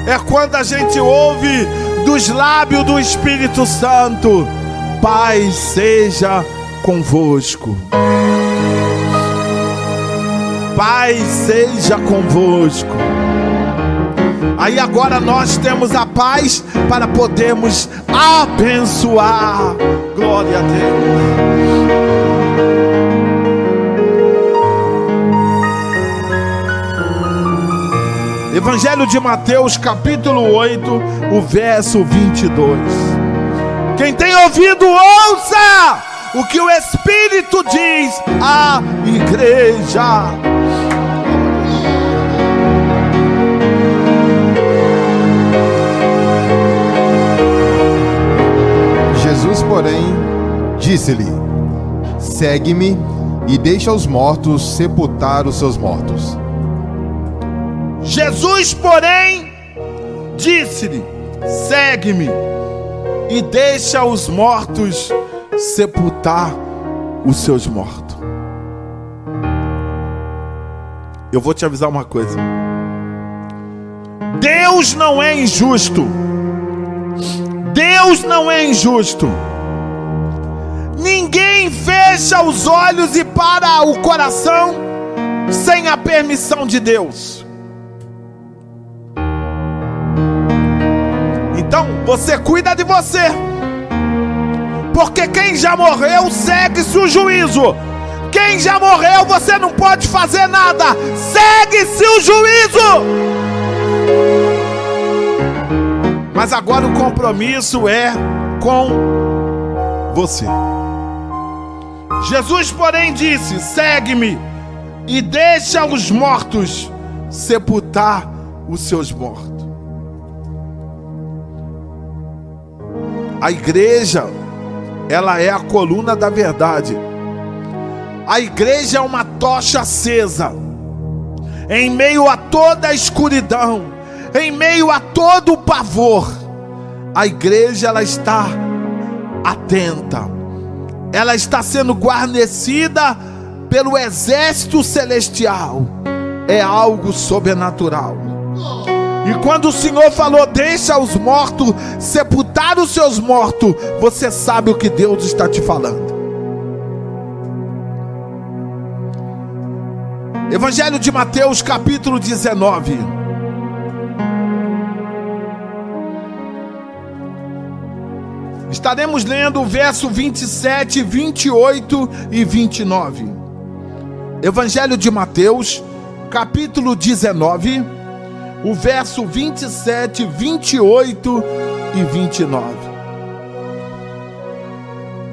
é quando a gente ouve dos lábios do Espírito Santo: paz seja convosco. Paz seja convosco. Aí agora nós temos a paz para podermos abençoar. Glória a Deus. Evangelho de Mateus, capítulo 8, o verso 22. Quem tem ouvido, ouça o que o Espírito diz à igreja. Jesus, porém, disse-lhe: segue-me e deixa os mortos sepultar os seus mortos. Jesus, porém, disse-lhe: segue-me e deixa os mortos sepultar os seus mortos. Eu vou te avisar uma coisa: Deus não é injusto. Deus não é injusto. Ninguém fecha os olhos e para o coração sem a permissão de Deus. Então, você cuida de você, porque quem já morreu segue-se o juízo. Quem já morreu, você não pode fazer nada. Segue-se o juízo. Mas agora o compromisso é com você. Jesus, porém, disse: segue-me e deixa os mortos sepultar os seus mortos. A igreja, ela é a coluna da verdade. A igreja é uma tocha acesa em meio a toda a escuridão, em meio a todo o pavor. A igreja, ela está atenta. Ela está sendo guarnecida pelo exército celestial. É algo sobrenatural. E quando o Senhor falou: deixa os mortos sepultar os seus mortos, você sabe o que Deus está te falando. Evangelho de Mateus, capítulo 19. Estaremos lendo o verso 27, 28 e 29. Evangelho de Mateus, capítulo 19, o verso 27, 28 e 29.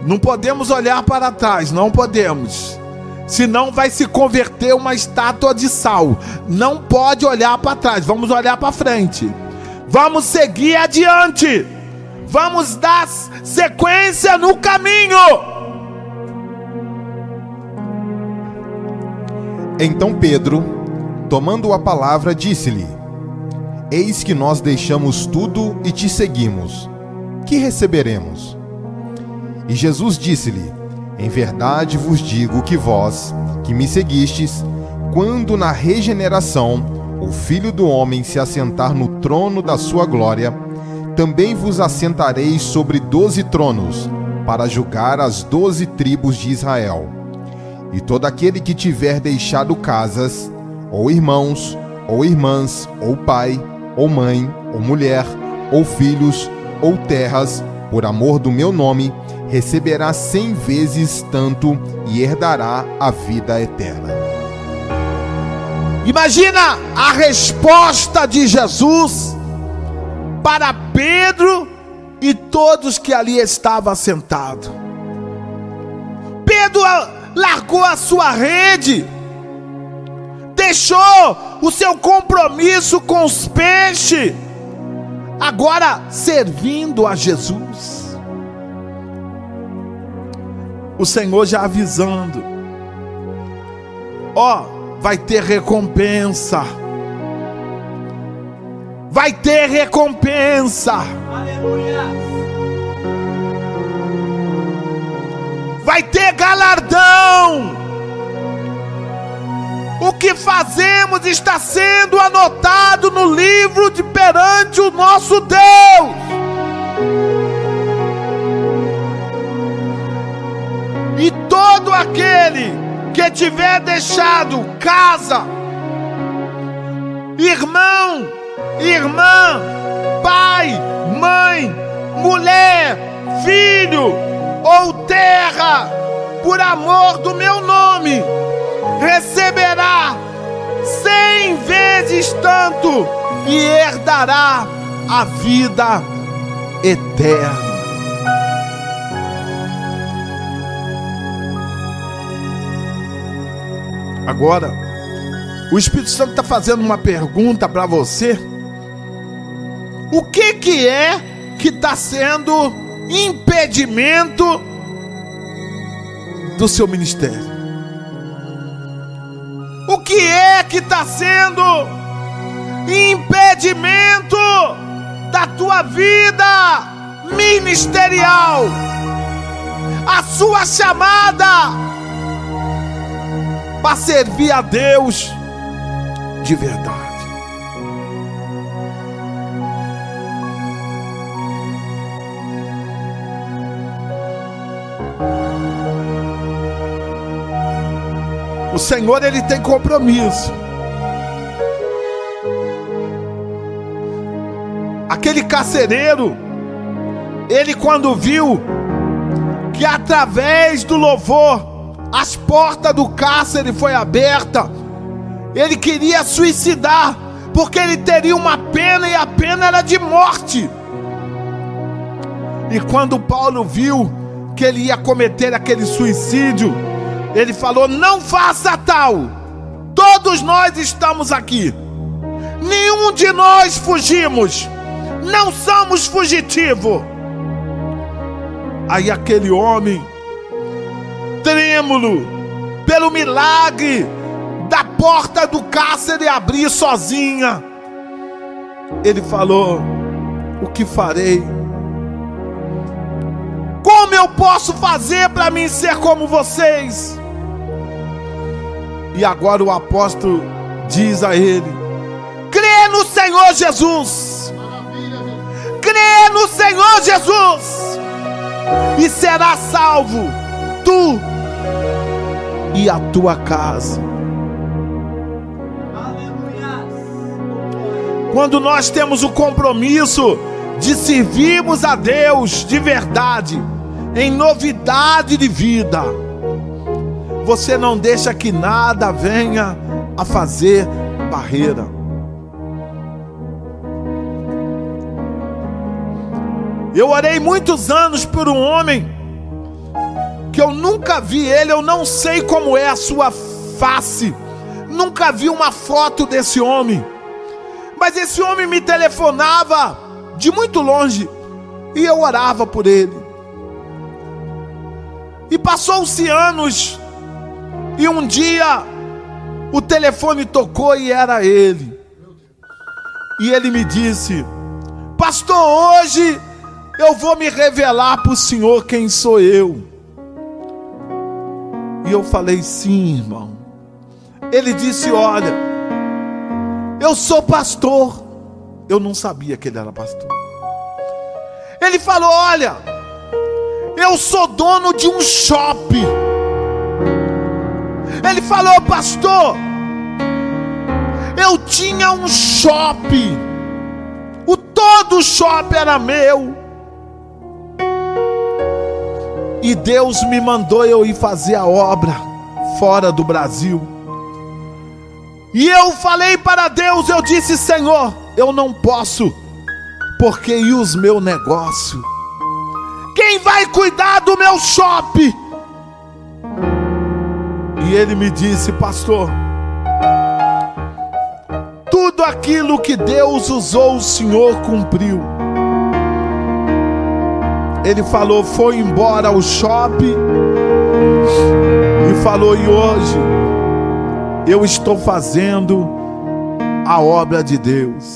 Não podemos olhar para trás, não podemos. Senão vai se converter uma estátua de sal. Não pode olhar para trás, vamos olhar para frente. Vamos seguir adiante. Vamos dar sequência no caminho. Então Pedro, tomando a palavra, disse-lhe: eis que nós deixamos tudo e te seguimos. Que receberemos? E Jesus disse-lhe: em verdade vos digo que vós, que me seguistes, quando na regeneração o Filho do Homem se assentar no trono da sua glória, também vos assentareis sobre 12 tronos, para julgar as 12 tribos de Israel. E todo aquele que tiver deixado casas, ou irmãos, ou irmãs, ou pai, ou mãe, ou mulher, ou filhos, ou terras, por amor do meu nome, receberá 100 vezes tanto e herdará a vida eterna. Imagina a resposta de Jesus para Pedro e todos que ali estavam sentados. Pedro largou a sua rede, deixou o seu compromisso com os peixes, agora servindo a Jesus. O Senhor já avisando: vai ter recompensa. Vai ter recompensa. Aleluia. Vai ter galardão. O que fazemos está sendo anotado no livro de perante o nosso Deus. E todo aquele que tiver deixado casa, irmão, irmã, pai, mãe, mulher, filho ou terra, por amor do meu nome, receberá 100 vezes tanto e herdará a vida eterna. Agora, o Espírito Santo está fazendo uma pergunta para você. O que é que está sendo impedimento do seu ministério? O que é que está sendo impedimento da tua vida ministerial? A sua chamada para servir a Deus de verdade. O Senhor, Ele tem compromisso. Aquele carcereiro, ele quando viu que através do louvor as portas do cárcere foi aberta, ele queria suicidar, porque ele teria uma pena e a pena era de morte. E quando Paulo viu que ele ia cometer aquele suicídio, ele falou: não faça tal, todos nós estamos aqui, nenhum de nós fugimos, não somos fugitivos. Aí aquele homem, trêmulo pelo milagre da porta do cárcere abrir sozinha, ele falou: o que farei? Como eu posso fazer para mim ser como vocês? E agora o apóstolo diz a ele: crê no Senhor Jesus, crê no Senhor Jesus, e será salvo tu e a tua casa. Quando nós temos o compromisso de servirmos a Deus de verdade, em novidade de vida, você não deixa que nada venha a fazer barreira. Eu orei muitos anos por um homem que eu nunca vi ele, eu não sei como é a sua face, nunca vi uma foto desse homem, mas esse homem me telefonava de muito longe e eu orava por ele. E passou-se anos e um dia o telefone tocou e era ele. E ele me disse: pastor, hoje eu vou me revelar para o senhor quem sou eu. E eu falei: sim, irmão. Ele disse: olha, eu sou pastor. Eu não sabia que ele era pastor. Ele falou: olha, eu sou dono de um shopping. Ele falou: pastor, eu tinha um shopping, todo o shopping era meu, e Deus me mandou eu ir fazer a obra fora do Brasil. E eu falei para Deus, eu disse: Senhor, eu não posso, porque e os meus negócios? Quem vai cuidar do meu shopping? E ele me disse: pastor, tudo aquilo que Deus usou, o Senhor cumpriu. Ele falou, foi embora ao shopping e falou: e hoje eu estou fazendo a obra de Deus.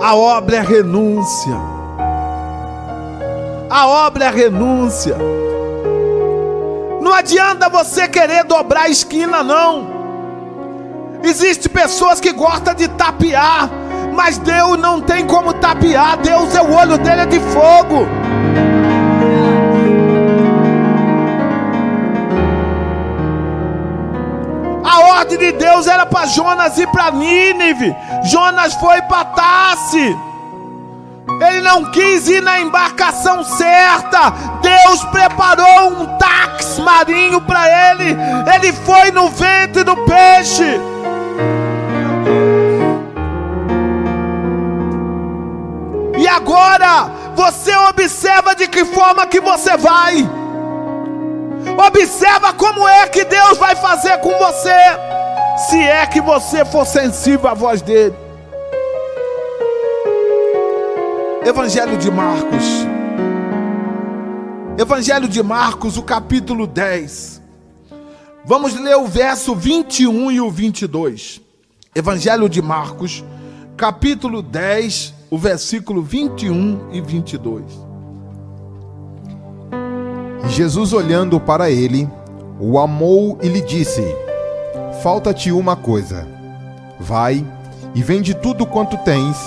A obra é renúncia. A obra é renúncia. Não adianta você querer dobrar a esquina, não. Existem pessoas que gostam de tapear, mas Deus não tem como tapear. Deus, o olho dele é de fogo. A ordem de Deus era para Jonas ir para Nínive. Jonas foi para Tarse. Ele não quis ir na embarcação certa. Deus preparou um táxi marinho para ele. Ele foi no ventre do peixe. E agora você observa de que forma que você vai. Observa como é que Deus vai fazer com você, se é que você for sensível à voz dele. Evangelho de Marcos, Evangelho de Marcos, o capítulo 10. Vamos ler o verso 21 e o 22. Evangelho de Marcos, capítulo 10, o versículo 21 e 22. Jesus, olhando para ele, o amou e lhe disse: falta-te uma coisa. Vai e vende tudo quanto tens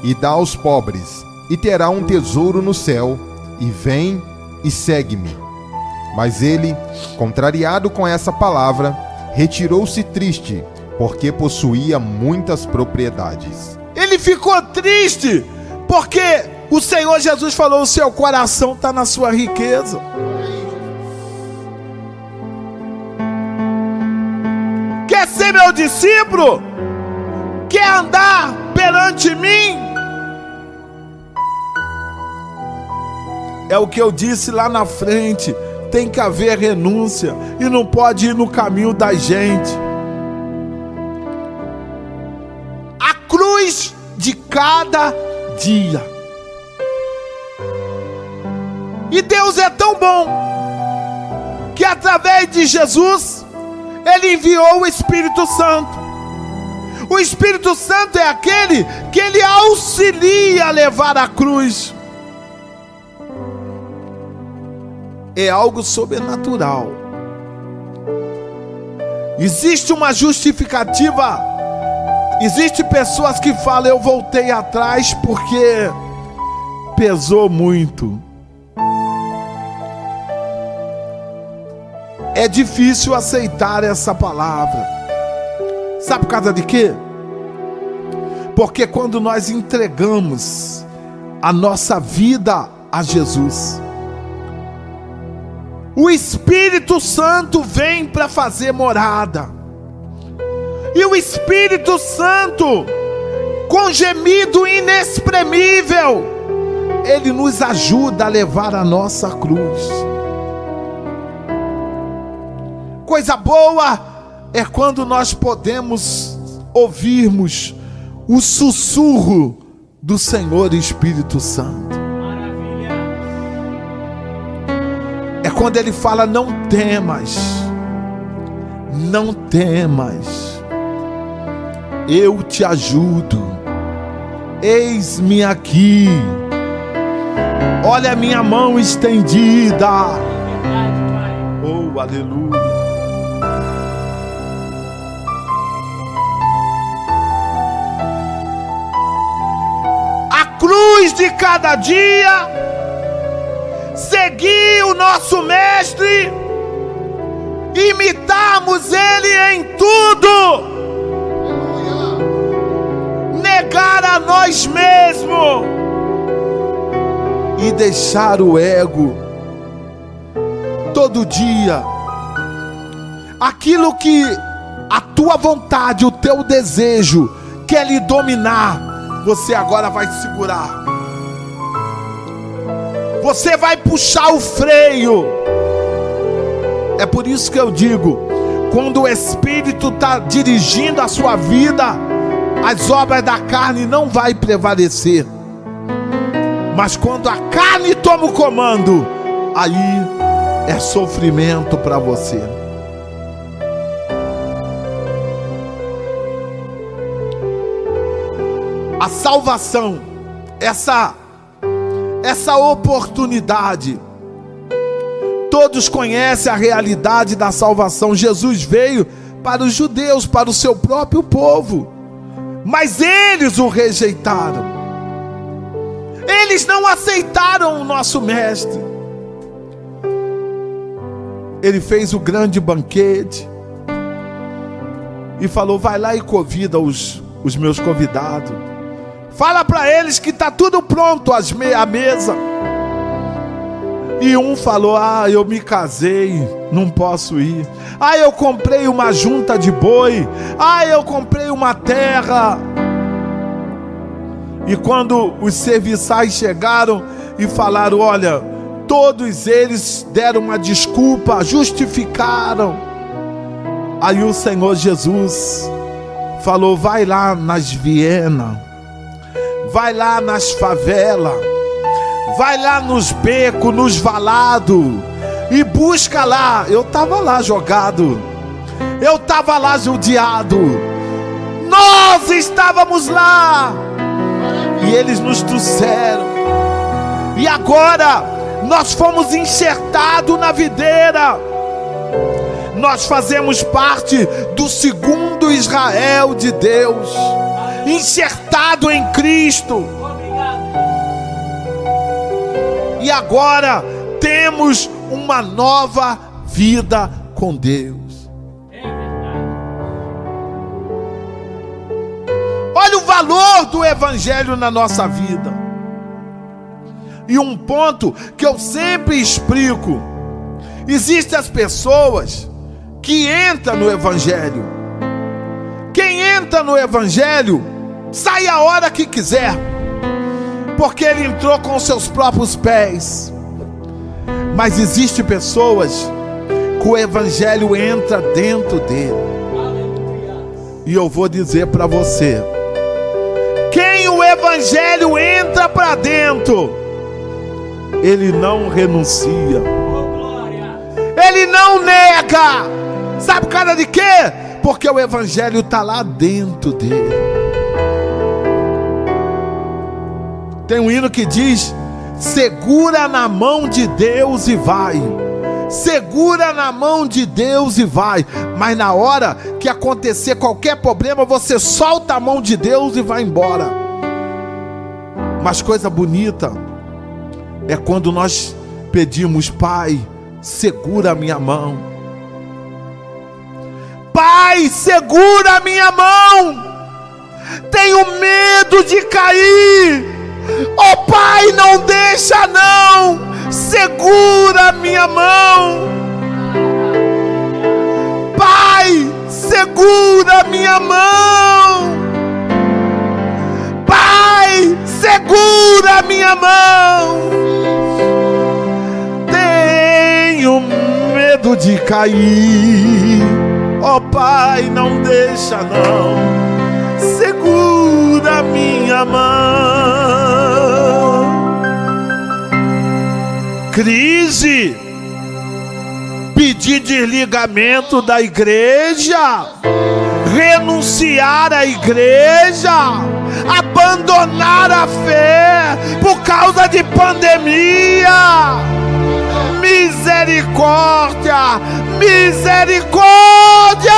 e dá aos pobres, e terá um tesouro no céu, e vem e segue-me. Mas ele, contrariado com essa palavra, retirou-se triste, porque possuía muitas propriedades. Ele ficou triste, porque o Senhor Jesus falou: o seu coração está na sua riqueza. Quer ser meu discípulo? Quer andar perante mim? É o que eu disse lá na frente. Tem que haver renúncia e não pode ir no caminho da gente. A cruz de cada dia. E Deus é tão bom que através de Jesus Ele enviou o Espírito Santo. O Espírito Santo é aquele que Ele auxilia a levar a cruz. É algo sobrenatural. Existe uma justificativa. Existem pessoas que falam: eu voltei atrás porque pesou muito. É difícil aceitar essa palavra. Sabe por causa de quê? Porque quando nós entregamos a nossa vida a Jesus, o Espírito Santo vem para fazer morada. E o Espírito Santo, com gemido inexprimível, ele nos ajuda a levar a nossa cruz. Coisa boa é quando nós podemos ouvirmos o sussurro do Senhor Espírito Santo. É quando Ele fala: não temas, não temas, eu te ajudo, eis-me aqui, olha a minha mão estendida. Oh, aleluia. A cruz de cada dia. Seguir o nosso mestre, imitarmos ele em tudo, negar a nós mesmos e deixar o ego. Todo dia, aquilo que a tua vontade, o teu desejo quer lhe dominar, você agora vai segurar. Você vai puxar o freio. É por isso que eu digo: quando o Espírito está dirigindo a sua vida, as obras da carne não vai prevalecer. Mas quando a carne toma o comando, aí é sofrimento para você. A salvação, essa oportunidade, todos conhecem a realidade da salvação. Jesus veio para os judeus, para o seu próprio povo, mas eles o rejeitaram. Eles não aceitaram o nosso mestre. Ele fez o grande banquete e falou: vai lá e convida os meus convidados. Fala para eles que está tudo pronto, a mesa. E um falou: eu me casei, não posso ir. Eu comprei uma junta de boi. Eu comprei uma terra. E quando os serviçais chegaram e falaram: olha, todos eles deram uma desculpa, justificaram. Aí o Senhor Jesus falou: vai lá nas Vienas, vai lá nas favelas, vai lá nos becos, nos valados e busca lá. Eu estava lá jogado, eu estava lá judiado, nós estávamos lá e eles nos trouxeram. E agora nós fomos enxertados na videira. Nós fazemos parte do segundo Israel de Deus, enxertado em Cristo. E agora temos uma nova vida com Deus. Olha o valor do Evangelho na nossa vida. E um ponto que eu sempre explico: existem as pessoas que entram no Evangelho. Quem entra no Evangelho sai a hora que quiser, porque ele entrou com seus próprios pés. Mas existem pessoas que o Evangelho entra dentro dele. E eu vou dizer para você: quem o Evangelho entra para dentro, ele não renuncia, ele não nega. Sabe por causa de quê? Porque o Evangelho está lá dentro dele. Tem um hino que diz: segura na mão de Deus e vai. Segura na mão de Deus e vai. Mas na hora que acontecer qualquer problema, você solta a mão de Deus e vai embora. Mas coisa bonita é quando nós pedimos: Pai, segura a minha mão. Pai, segura a minha mão. Tenho medo de cair. Oh Pai, não deixa não. Segura a minha mão. Pai, segura a minha mão. Pai, segura a minha mão. Tenho medo de cair. Oh Pai, não deixa não. Segura a minha mão. Crise, pedir desligamento da igreja, renunciar à igreja, abandonar a fé por causa de pandemia. Misericórdia, misericórdia.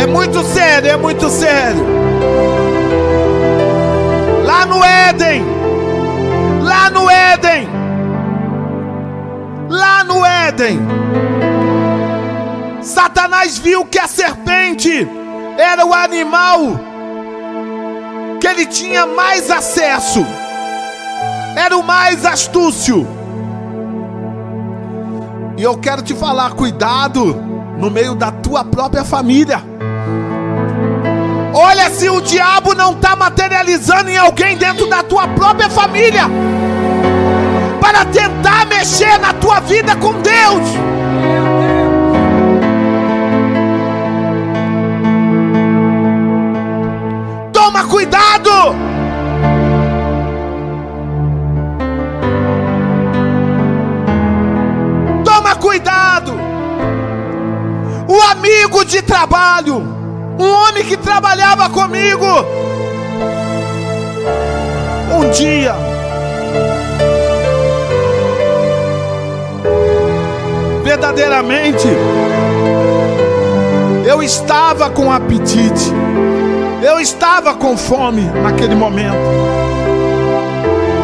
É muito sério, é muito sério. Lá no Éden, lá no Éden, lá no Éden, Satanás viu que a serpente era o animal que ele tinha mais acesso, era o mais astúcio. E eu quero te falar: cuidado no meio da tua própria família. Olha se o diabo não está materializando em alguém dentro da tua própria família, para tentar mexer na tua vida com Deus. Toma cuidado. Toma cuidado. O amigo de trabalho, um homem que trabalhava comigo, um dia verdadeiramente eu estava com apetite, eu estava com fome naquele momento,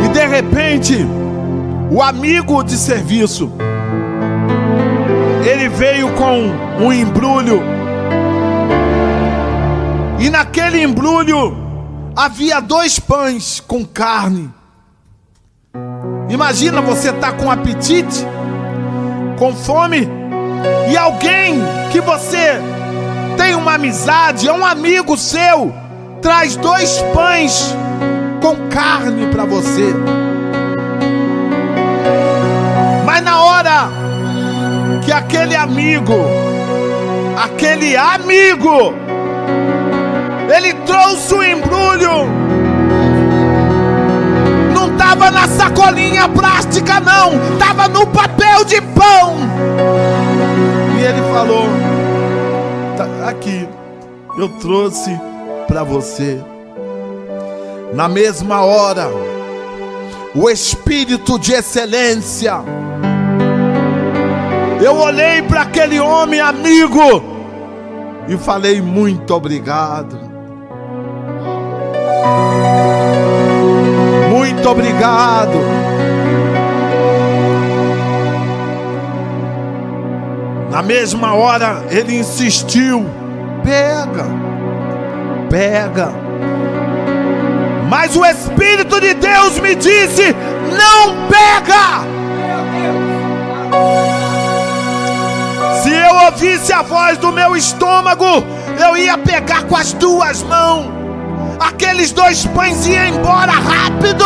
e de repente o amigo de serviço, ele veio com um embrulho. E naquele embrulho havia 2 pães com carne. Imagina você estar com apetite, com fome, e alguém que você tem uma amizade, é um amigo seu, traz 2 pães com carne para você. Mas na hora que aquele amigo, ele trouxe o embrulho, não estava na sacolinha plástica não, estava no papel de pão. E ele falou: tá aqui, eu trouxe para você. Na mesma hora, o espírito de excelência, eu olhei para aquele homem amigo e falei: muito obrigado. Muito obrigado. Na mesma hora ele insistiu: pega. Mas o Espírito de Deus me disse: não pega. Se eu ouvisse a voz do meu estômago, eu ia pegar com as 2 mãos. Aqueles 2 pães iam embora rápido.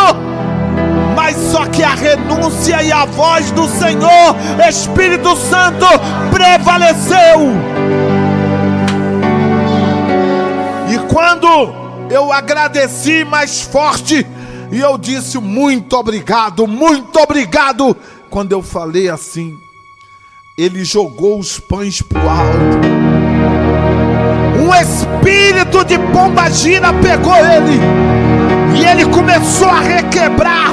Mas só que a renúncia e a voz do Senhor, Espírito Santo, prevaleceu. E quando eu agradeci mais forte, e eu disse: muito obrigado, muito obrigado. Quando eu falei assim, ele jogou os pães para o alto. Um espírito de pombagira pegou ele, e ele começou a requebrar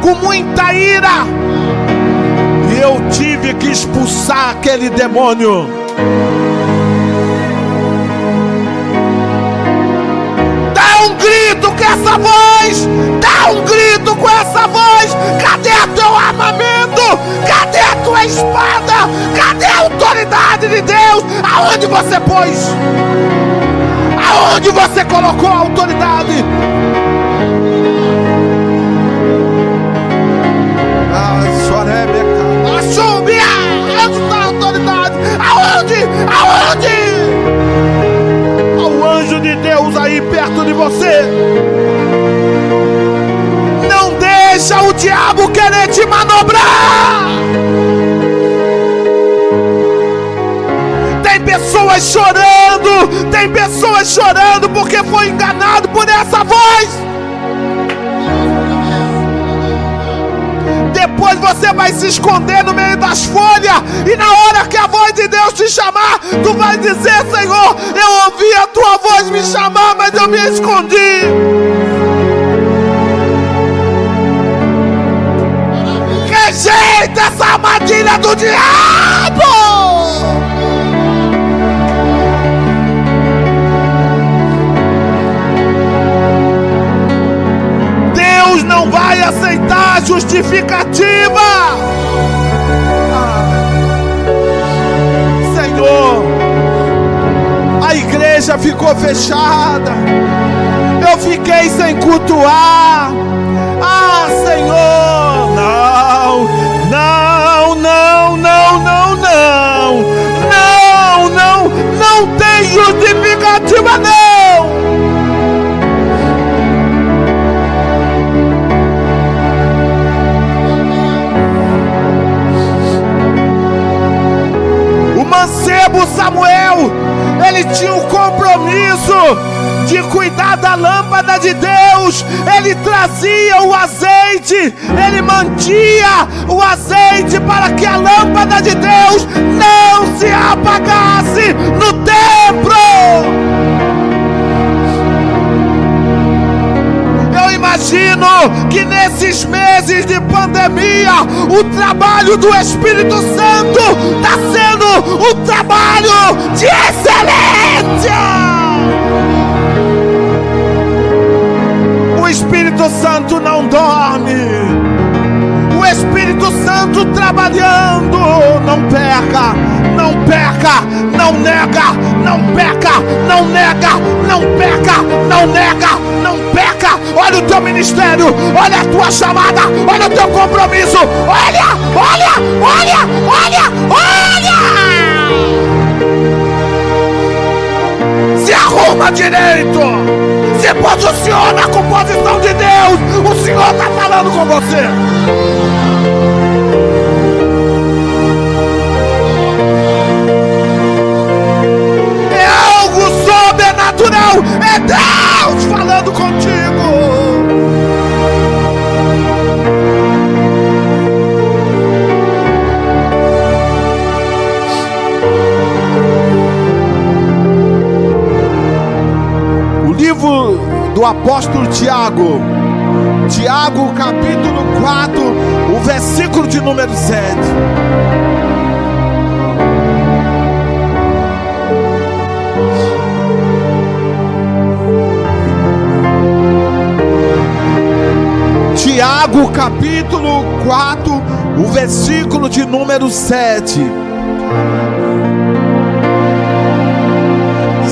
com muita ira. E eu tive que expulsar aquele demônio. Dá um grito com essa voz! Dá um grito com essa voz! Cadê teu armamento? Cadê a tua espada? Cadê a autoridade de Deus? Aonde você pôs? Aonde você colocou a autoridade? Onde está a autoridade? Aonde? Ao anjo de Deus aí perto de você. Não deixa o diabo querer te manobrar. Tem pessoas chorando porque foi enganado por essa voz. Depois você vai se esconder no meio das folhas, e na hora que a voz de Deus te chamar, tu vai dizer: Senhor, eu ouvi a tua voz me chamar, mas eu me escondi. Rejeita essa armadilha do diabo. Não vai aceitar justificativa. Senhor, a igreja ficou fechada, eu fiquei sem cultuar. Senhor, não tem justificativa não. Mancebo Samuel, ele tinha um compromisso de cuidar da lâmpada de Deus. Ele trazia o azeite, ele mantinha o azeite para que a lâmpada de Deus não se apagasse no templo. Eu imagino que nesses meses de pandemia, o trabalho do Espírito Santo está sendo um trabalho de excelência. O Espírito Santo não dorme. O Espírito Santo trabalhando. Não peca, não peca, não nega, não peca, não nega, não peca, não nega, não peca. Olha o teu ministério, olha a tua chamada, olha o teu compromisso. Olha. Se arruma direito, Senhor está falando com você. É algo sobrenatural. É Deus falando contigo. Livro do apóstolo Tiago, capítulo 4, o versículo de número 7. Tiago, capítulo 4, o versículo de número 7.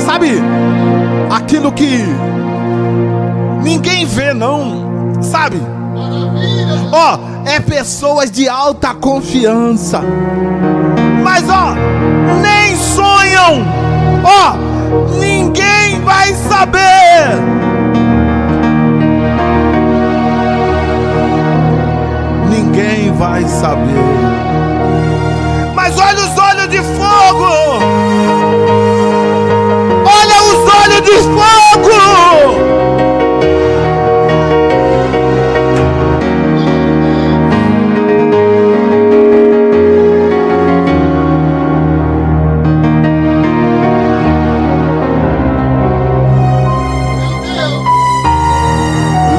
Sabe aquilo que ninguém vê, não, sabe? Ó, é pessoas de alta confiança, mas ó, nem sonham. Ó, ninguém vai saber. Ninguém vai saber. Mas olha os olhos de fogo. Olha os olhos de fogo.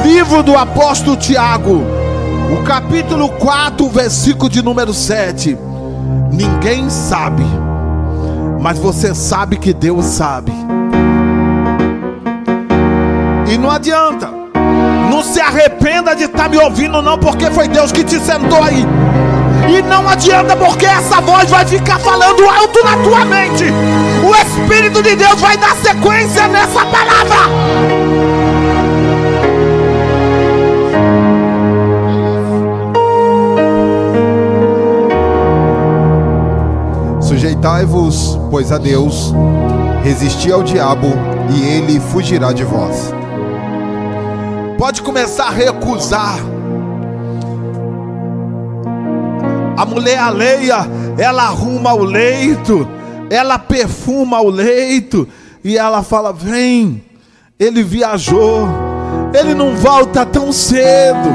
Livro do apóstolo Tiago, o capítulo 4, versículo de número 7. Ninguém sabe, mas você sabe que Deus sabe. E não adianta, não se arrependa de estar me ouvindo não, porque foi Deus que te sentou aí. E não adianta, porque essa voz vai ficar falando alto na tua mente. O Espírito de Deus vai dar sequência nessa palavra. Sujeitai-vos, pois, a Deus, resisti ao diabo, e ele fugirá de vós. Pode começar a recusar. A mulher alheia, ela arruma o leito, ela perfuma o leito, e ela fala: vem, ele viajou, ele não volta tão cedo.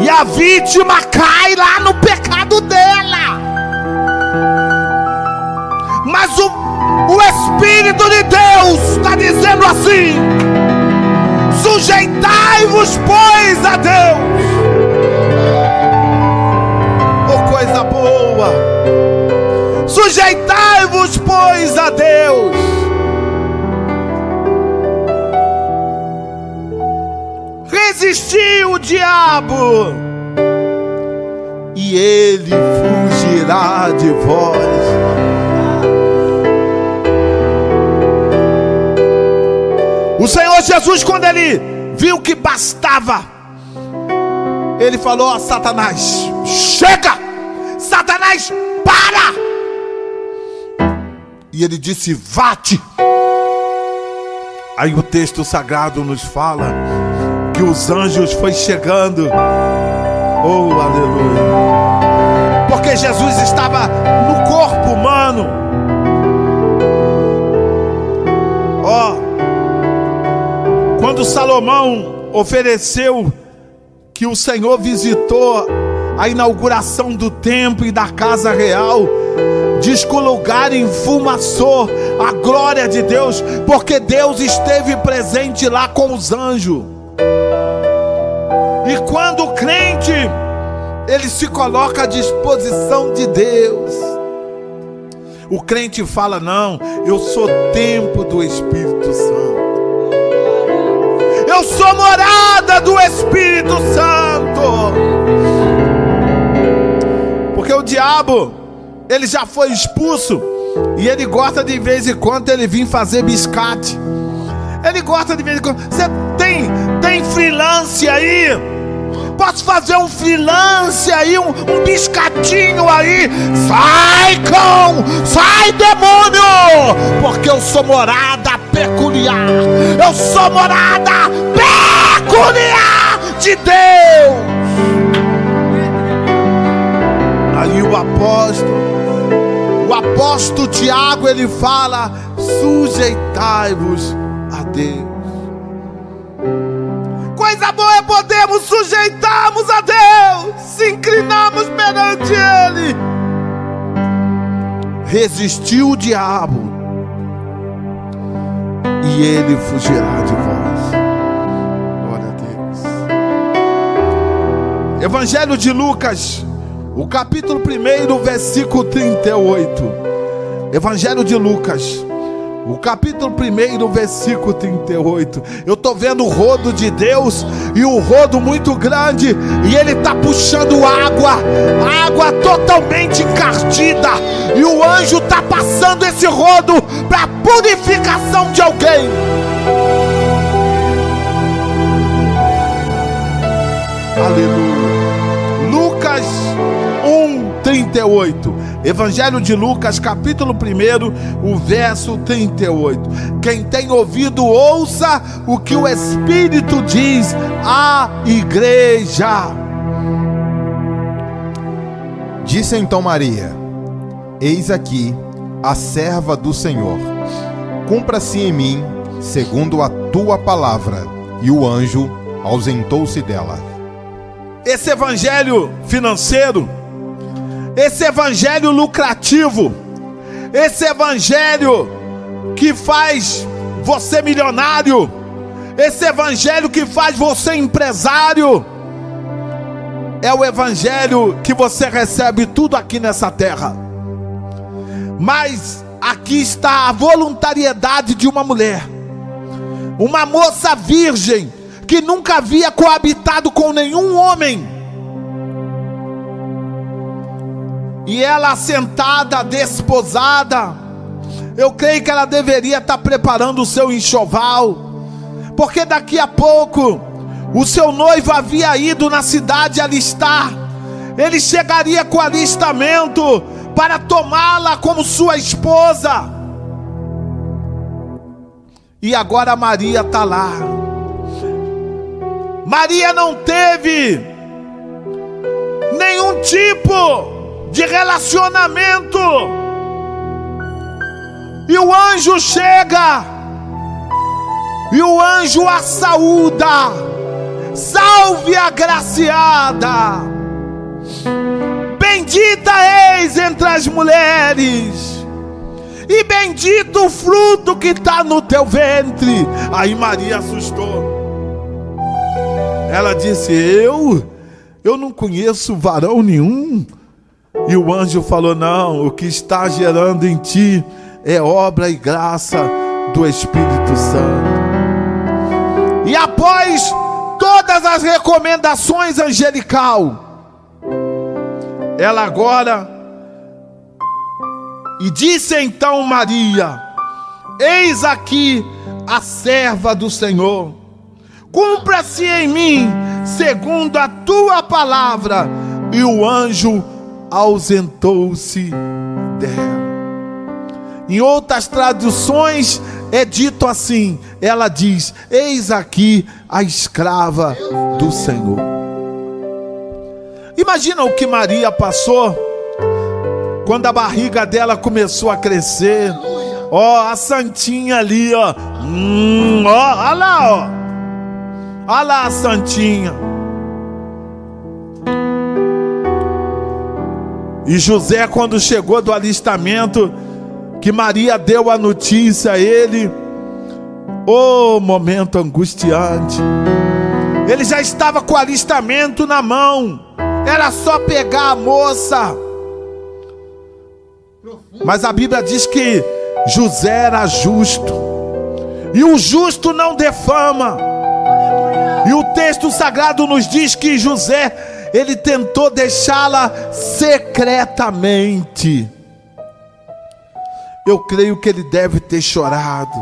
E a vítima cai lá no pecado dela. Mas o Espírito de Deus está dizendo assim: sujeitai-vos, pois, a Deus. Oh, coisa boa! Sujeitai-vos, pois, a Deus. Resisti o diabo, e ele fugirá de vós. O Senhor Jesus, quando ele viu que bastava, ele falou a Satanás: chega! Satanás, para! E ele disse: vá-te! Aí o texto sagrado nos fala que os anjos foi chegando. Oh, aleluia! Porque Jesus estava no corpo humano. Quando Salomão ofereceu, que o Senhor visitou a inauguração do templo e da casa real, diz que o lugar enfumaçou a glória de Deus, porque Deus esteve presente lá com os anjos. E quando o crente, ele se coloca à disposição de Deus, o crente fala: não, eu sou templo do Espírito Santo. Eu sou morada do Espírito Santo. Porque o diabo, ele já foi expulso, e ele gosta de vez em quando ele vir fazer biscate. Ele gosta de vez em quando. Você tem freelance aí? Posso fazer um freelance aí, um biscatinho aí? Sai demônio! Porque eu sou morada peculiar. Eu sou morada peculiar de Deus. Aí o apóstolo Tiago, ele fala: sujeitai-vos a Deus. Coisa boa é podermos sujeitarmos a Deus, se inclinarmos perante Ele. Resistiu o diabo e ele fugirá de vós. Glória a Deus. Evangelho de Lucas, o capítulo 1, versículo 38. Evangelho de Lucas, o capítulo 1, versículo 38. Eu estou vendo o rodo de Deus, e o rodo muito grande, e ele está puxando água totalmente encardida, e o anjo está passando esse rodo para a purificação de alguém. Aleluia. Lucas 1:38. Evangelho de Lucas, capítulo 1, o verso 38. Quem tem ouvido, ouça o que o Espírito diz à igreja. Disse então Maria: Eis aqui a serva do Senhor. Cumpra-se em mim segundo a tua palavra. E o anjo ausentou-se dela. Esse evangelho financeiro, esse evangelho lucrativo, esse evangelho que faz você milionário, esse evangelho que faz você empresário, é o evangelho que você recebe tudo aqui nessa terra. Mas aqui está a voluntariedade de uma mulher, uma moça virgem, que nunca havia coabitado com nenhum homem. E ela sentada, desposada, eu creio que ela deveria estar preparando o seu enxoval, porque daqui a pouco o seu noivo havia ido na cidade alistar. Ele chegaria com alistamento para tomá-la como sua esposa. E agora Maria está lá. Maria não teve nenhum tipo de relacionamento, e o anjo chega, e o anjo a saúda: salve agraciada, bendita és entre as mulheres, e bendito o fruto que está no teu ventre. Aí Maria assustou. Ela disse: eu não conheço varão nenhum. E o anjo falou: não, o que está gerando em ti é obra e graça do Espírito Santo. E após todas as recomendações angelical, ela agora, e disse então Maria: eis aqui a serva do Senhor, cumpra-se em mim segundo a tua palavra. E o anjo ausentou-se dela. Em outras traduções é dito assim, ela diz: eis aqui a escrava do Senhor. Imagina o que Maria passou quando a barriga dela começou a crescer. Ó, a santinha ali, ó. Olha lá, ó. Olha lá a santinha. E José, quando chegou do alistamento, que Maria deu a notícia a ele, momento angustiante. Ele já estava com o alistamento na mão, era só pegar a moça. Mas a Bíblia diz que José era justo, e o justo não defama. E o texto sagrado nos diz que José, ele tentou deixá-la secretamente. Eu creio que ele deve ter chorado,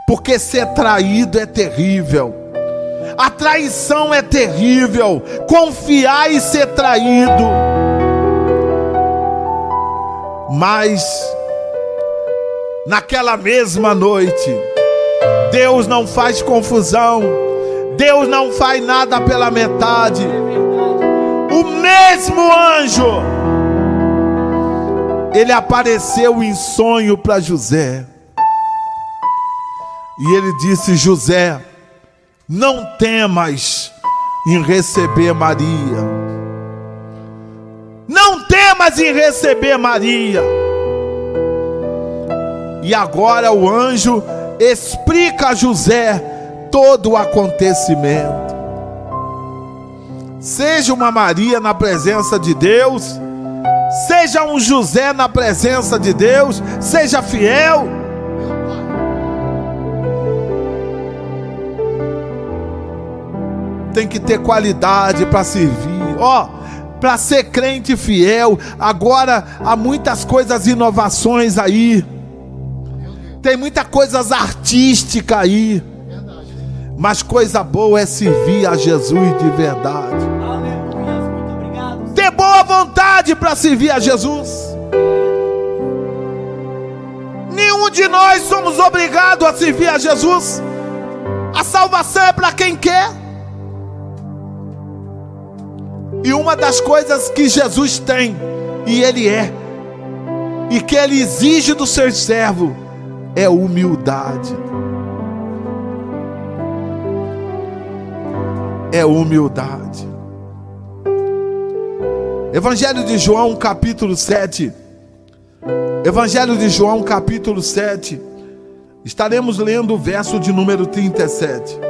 porque ser traído é terrível. A traição é terrível. Confiar e ser traído. Mas naquela mesma noite, Deus não faz confusão. Deus não faz nada pela metade. O mesmo anjo, ele apareceu em sonho para José. E ele disse: José, não temas em receber Maria. Não temas em receber Maria. E agora o anjo explica a José todo o acontecimento. Seja uma Maria na presença de Deus, seja um José na presença de Deus, seja fiel. Tem que ter qualidade para servir, para ser crente fiel. Agora há muitas coisas, inovações aí, tem muita coisa artística aí, mas coisa boa é servir a Jesus de verdade. Aleluia, muito obrigado. Ter boa vontade para servir a Jesus. Nenhum de nós somos obrigados a servir a Jesus. A salvação é para quem quer. E uma das coisas que Jesus tem, e Ele é, e que Ele exige do seu servo, é humildade. É humildade. Evangelho de João, capítulo 7. Evangelho de João, capítulo 7. Estaremos lendo o verso de número 37.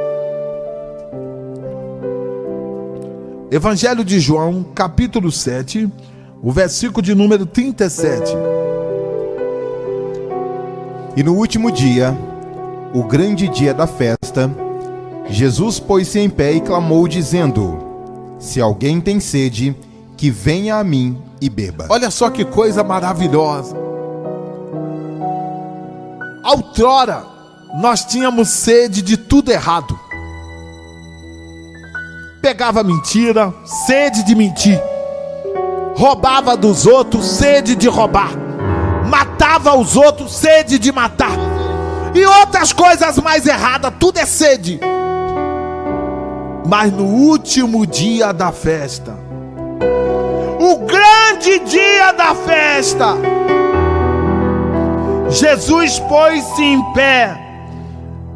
Evangelho de João, capítulo 7, o versículo de número 37. E no último dia, o grande dia da festa, Jesus pôs-se em pé e clamou, dizendo: Se alguém tem sede, que venha a mim e beba. Olha só que coisa maravilhosa. Outrora, nós tínhamos sede de tudo errado. Pegava mentira, sede de mentir. Roubava dos outros, sede de roubar. Matava os outros, sede de matar. E outras coisas mais erradas, tudo é sede. Mas no último dia da festa, o grande dia da festa, Jesus pôs-se em pé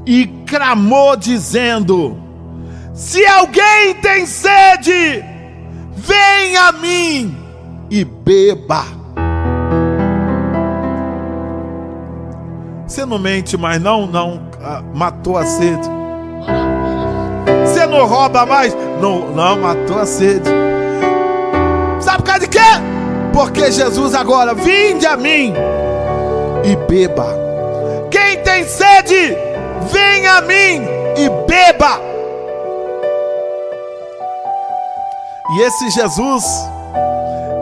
e clamou, dizendo: Se alguém tem sede, venha a mim e beba. Você não mente mais não matou a sede. Você não rouba mais, não matou a sede. Sabe por causa de quê? Porque Jesus agora: vinde a mim e beba. Quem tem sede, venha a mim e beba. E esse Jesus,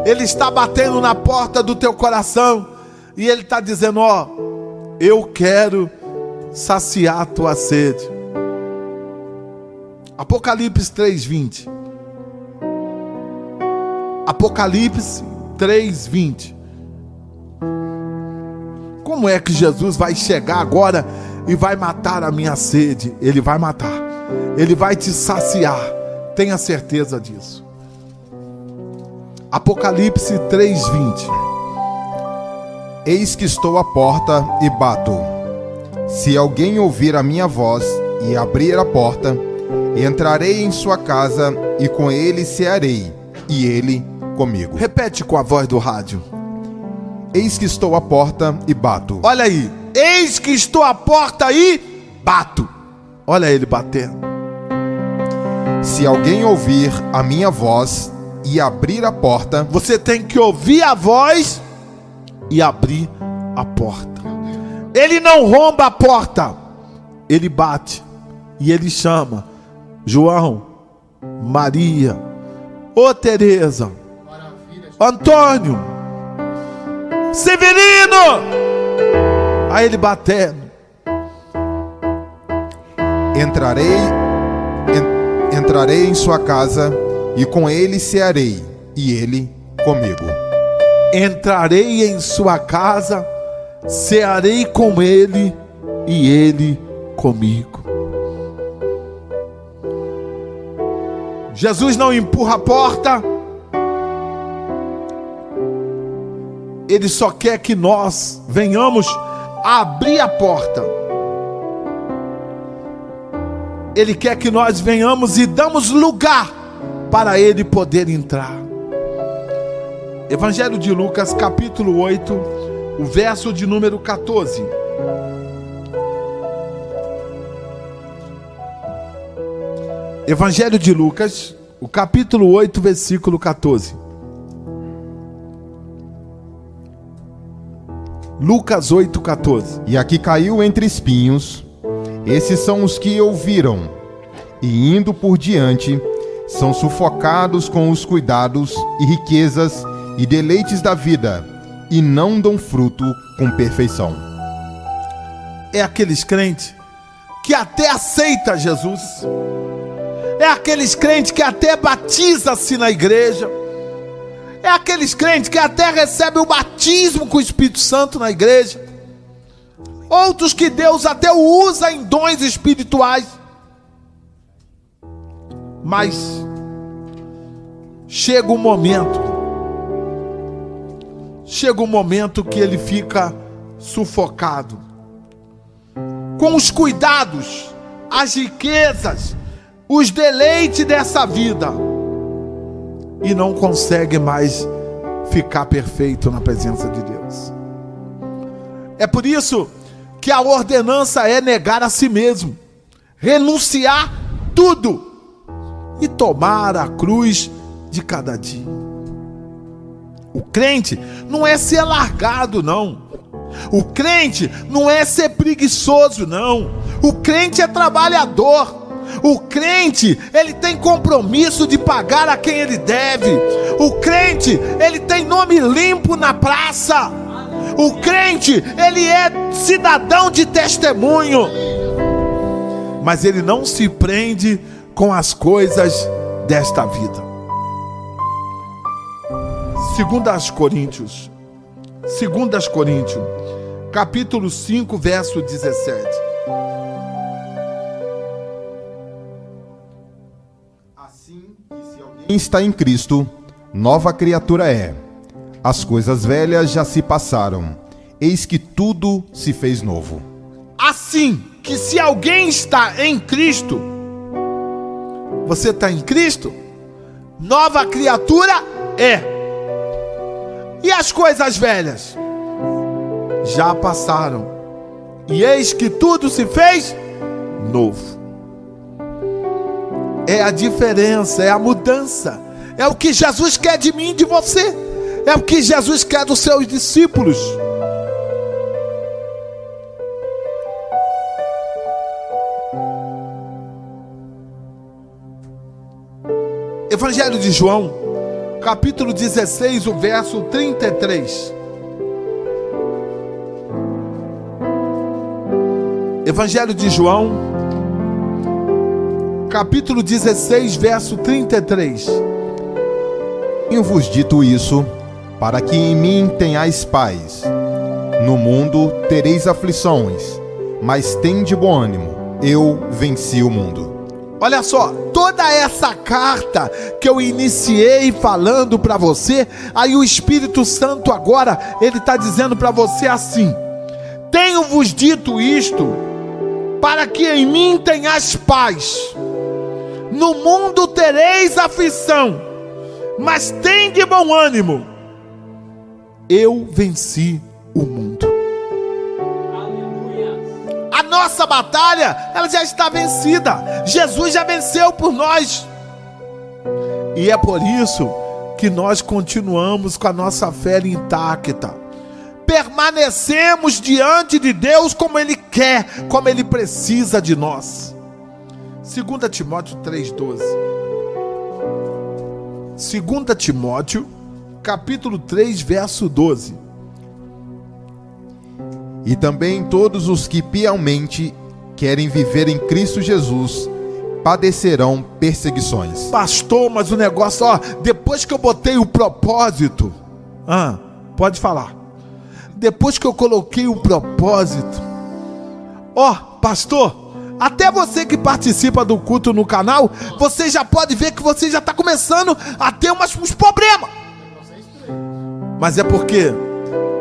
Ele está batendo na porta do teu coração, e Ele está dizendo: eu quero saciar a tua sede. Apocalipse 3:20. Apocalipse 3:20. Como é que Jesus vai chegar agora e vai matar a minha sede? Ele vai matar. Ele vai te saciar. Tenha certeza disso. Apocalipse 3:20. Eis que estou à porta e bato. Se alguém ouvir a minha voz e abrir a porta, entrarei em sua casa e com ele cearei, e ele comigo. Repete com a voz do rádio. Eis que estou à porta e bato. Olha aí. Eis que estou à porta e bato. Olha ele batendo. Se alguém ouvir a minha voz e abrir a porta, você tem que ouvir a voz e abrir a porta. Ele não romba a porta, ele bate e ele chama: João, Maria, ô Tereza, Antônio, Severino. Aí ele batendo. Entrarei em sua casa e com ele cearei, e ele comigo. Entrarei em sua casa, cearei com ele, e ele comigo. Jesus não empurra a porta. Ele só quer que nós venhamos abrir a porta. Ele quer que nós venhamos e damos lugar para Ele poder entrar. Evangelho de Lucas, capítulo 8, o verso de número 14. Evangelho de Lucas, o capítulo 8, versículo 14. Lucas 8, 14. E aqui caiu entre espinhos. Esses são os que ouviram, e indo por diante, são sufocados com os cuidados e riquezas e deleites da vida, e não dão fruto com perfeição. É aqueles crentes que até aceita Jesus. É aqueles crentes que até batiza-se na igreja. É aqueles crentes que até recebem o batismo com o Espírito Santo na igreja. Outros que Deus até usa em dons espirituais. Mas chega um momento que ele fica sufocado com os cuidados, as riquezas, os deleites dessa vida, e não consegue mais ficar perfeito na presença de Deus. É por isso que a ordenança é negar a si mesmo, renunciar tudo e tomar a cruz de cada dia. O crente não é ser largado, não. O crente não é ser preguiçoso, não. O crente é trabalhador. O crente, ele tem compromisso de pagar a quem ele deve. O crente, ele tem nome limpo na praça. O crente, ele é cidadão de testemunho. Mas ele não se prende com as coisas desta vida. 2 Coríntios, capítulo 5, verso 17. Assim que se alguém está em Cristo, nova criatura é. As coisas velhas já se passaram, eis que tudo se fez novo. Assim que se alguém está em Cristo, você está em Cristo, nova criatura é. E as coisas velhas já passaram, e eis que tudo se fez novo. É a diferença, é a mudança, é o que Jesus quer de mim e de você, é o que Jesus quer dos seus discípulos. Evangelho de João, capítulo 16, o verso 33. Evangelho de João, capítulo 16, verso 33. Tenho vos dito isso, para que em mim tenhais paz. No mundo tereis aflições, mas tende bom ânimo, eu venci o mundo. Olha só, toda essa carta que eu iniciei falando para você, aí o Espírito Santo agora, ele está dizendo para você assim: tenho-vos dito isto, para que em mim tenhas paz. No mundo tereis aflição, mas tende bom ânimo, eu venci o mundo. A nossa batalha, ela já está vencida. Jesus já venceu por nós. E é por isso que nós continuamos com a nossa fé intacta. Permanecemos diante de Deus como Ele quer, como Ele precisa de nós. 2 Timóteo 3,12. 2 Timóteo, capítulo 3, verso 12. E também todos os que piamente querem viver em Cristo Jesus padecerão perseguições. Pastor, mas o negócio, depois que eu botei o propósito, pode falar. Depois que eu coloquei o propósito, pastor, até você que participa do culto no canal, você já pode ver que você já está começando a ter uns problemas. Mas é porque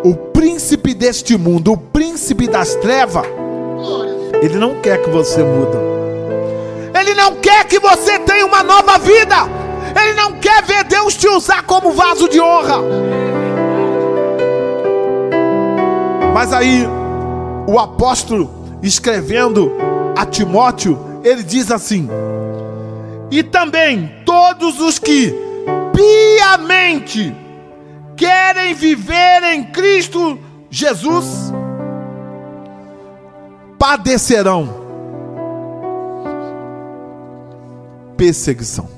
o príncipe deste mundo, o príncipe das trevas, ele não quer que você mude. Ele não quer que você tenha uma nova vida. Ele não quer ver Deus te usar como vaso de honra. Mas aí, o apóstolo, escrevendo a Timóteo, ele diz assim: e também todos os que piamente querem viver em Cristo Jesus padecerão perseguição.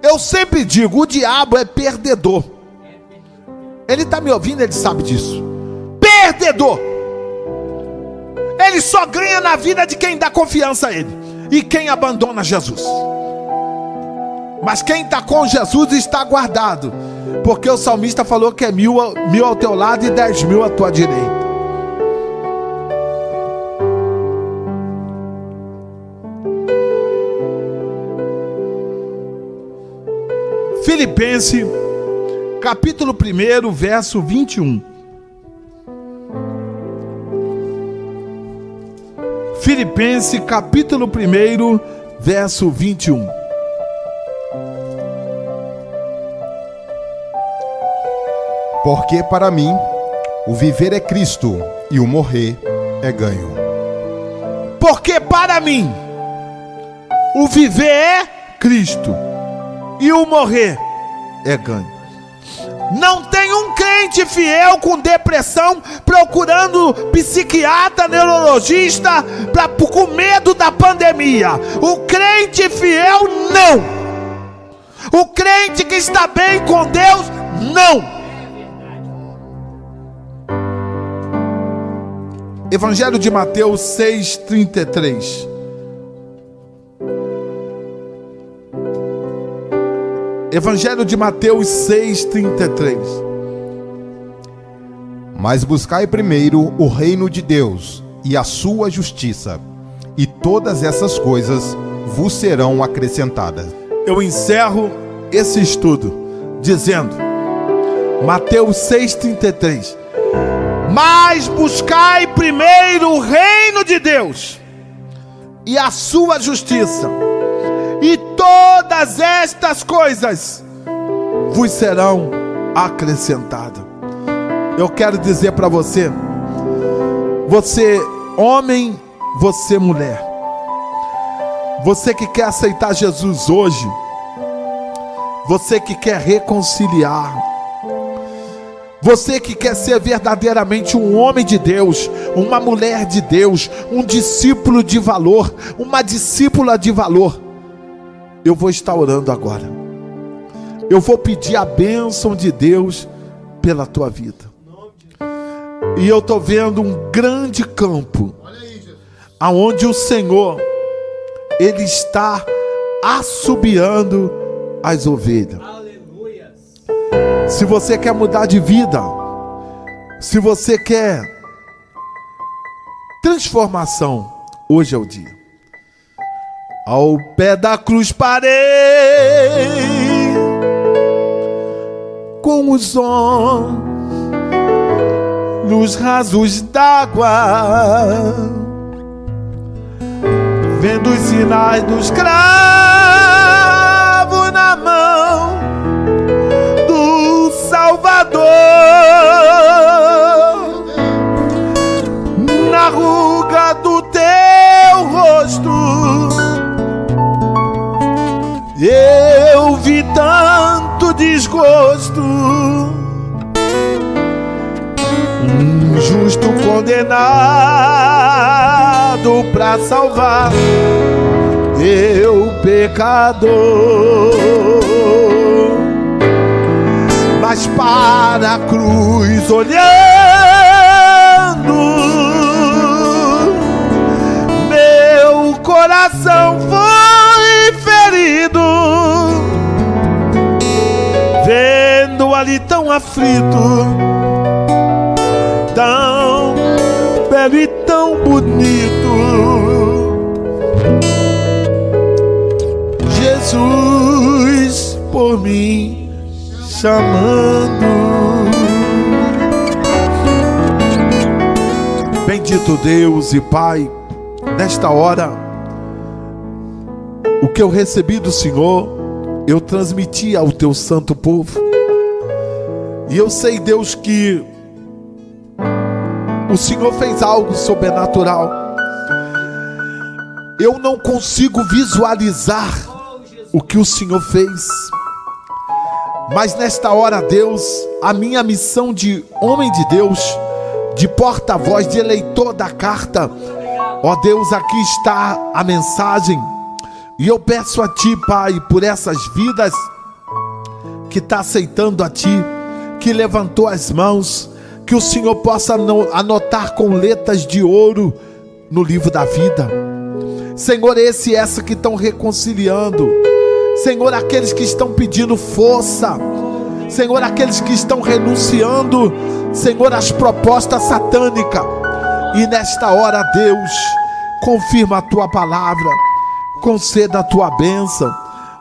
Eu sempre digo, o diabo é perdedor. Ele está me ouvindo, ele sabe disso. Perdedor. Ele só ganha na vida de quem dá confiança a ele e quem abandona Jesus. Mas quem está com Jesus está guardado, porque o salmista falou que é 1.000 ao teu lado e 10.000 à tua direita. Filipenses, capítulo 1, verso 21. Filipenses, capítulo 1, verso 21. Porque para mim, o viver é Cristo e o morrer é ganho. Porque para mim, o viver é Cristo e o morrer é ganho. Não tem um crente fiel com depressão procurando psiquiatra, neurologista, com medo da pandemia. O crente fiel, não. O crente que está bem com Deus, não. Evangelho de Mateus 6,33. Evangelho de Mateus 6,33. Mas buscai primeiro o reino de Deus e a sua justiça, e todas essas coisas vos serão acrescentadas. Eu encerro esse estudo dizendo, Mateus 6,33. Mas buscai primeiro o reino de Deus e a sua justiça, e todas estas coisas vos serão acrescentadas. Eu quero dizer para você, você homem, você mulher, você que quer aceitar Jesus hoje, você que quer reconciliar, você que quer ser verdadeiramente um homem de Deus, uma mulher de Deus, um discípulo de valor, uma discípula de valor, eu vou estar orando agora. Eu vou pedir a bênção de Deus pela tua vida. E eu estou vendo um grande campo, aonde o Senhor, Ele está assobiando as ovelhas. Se você quer mudar de vida, se você quer transformação, hoje é o dia. Ao pé da cruz parei com os olhos nos rasos d'água, vendo os sinais dos cravos na mão do Salvador, na ruga do teu rosto eu vi tanto desgosto, um justo condenado pra salvar eu pecador. Mas para a cruz olhando, meu coração foi ferido, vendo ali tão aflito, tão belo e tão bonito. por mim chamando. Bendito Deus e Pai, nesta hora, o que eu recebi do Senhor, eu transmiti ao teu santo povo. E eu sei, Deus, que o Senhor fez algo sobrenatural. Eu não consigo visualizar o que o Senhor fez. Mas nesta hora, Deus, a minha missão de homem de Deus, de porta-voz, de eleitor da carta, ó Deus, aqui está a mensagem. E eu peço a Ti, Pai, por essas vidas que está aceitando a Ti, que levantou as mãos, que o Senhor possa anotar com letras de ouro no livro da vida. Senhor, esse e essa que estão reconciliando. Senhor, aqueles que estão pedindo força. Senhor, aqueles que estão renunciando, Senhor, às propostas satânicas. E nesta hora, Deus, confirma a Tua palavra, conceda a Tua bênção.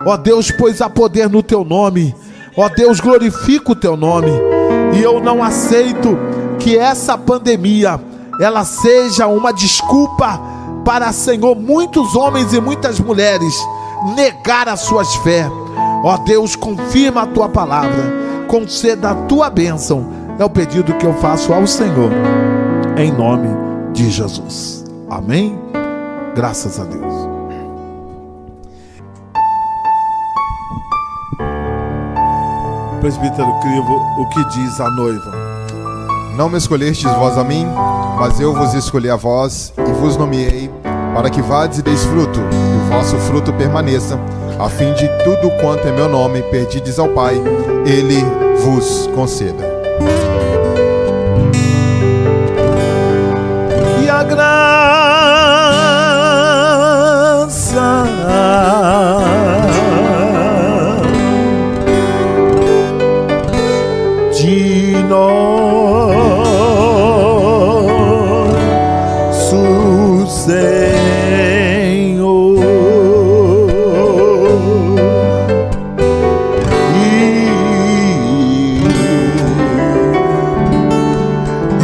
Ó Deus, pois há poder no Teu nome. Ó Deus, glorifica o Teu nome. E eu não aceito que essa pandemia, ela seja uma desculpa para, Senhor, muitos homens e muitas mulheres negar as suas fé. Ó Deus, confirma a Tua palavra, conceda a Tua bênção. É o pedido que eu faço ao Senhor, em nome de Jesus. Amém? Graças a Deus. Presbítero Crivo, o que diz a noiva? Não me escolhestes vós a mim, mas eu vos escolhi a vós e vos nomeei, para que vades e deis fruto, e o vosso fruto permaneça, a fim de tudo quanto é meu nome perdides ao Pai, Ele vos conceda. E a graça de nosso Senhor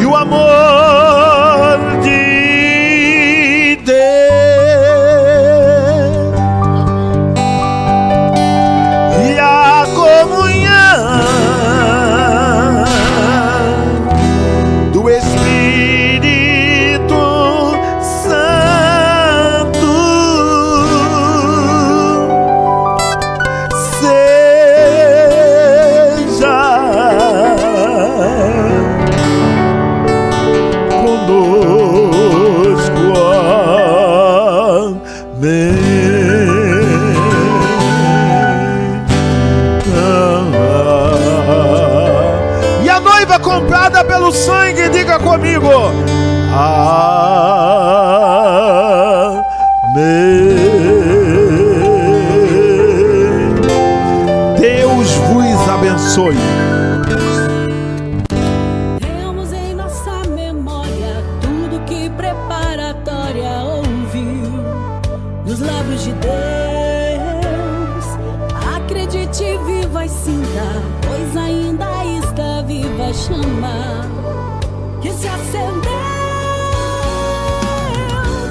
e o amor de Deus e a comunhão do Espírito Santo seja conosco. Amém. E a noiva comprada pelo sangue, diga comigo: amém. Deus vos abençoe. Temos em nossa memória tudo que preparatória ouviu nos lábios de Deus. Acredite, viva e sinta, pois ainda está viva a chama que se acendeu.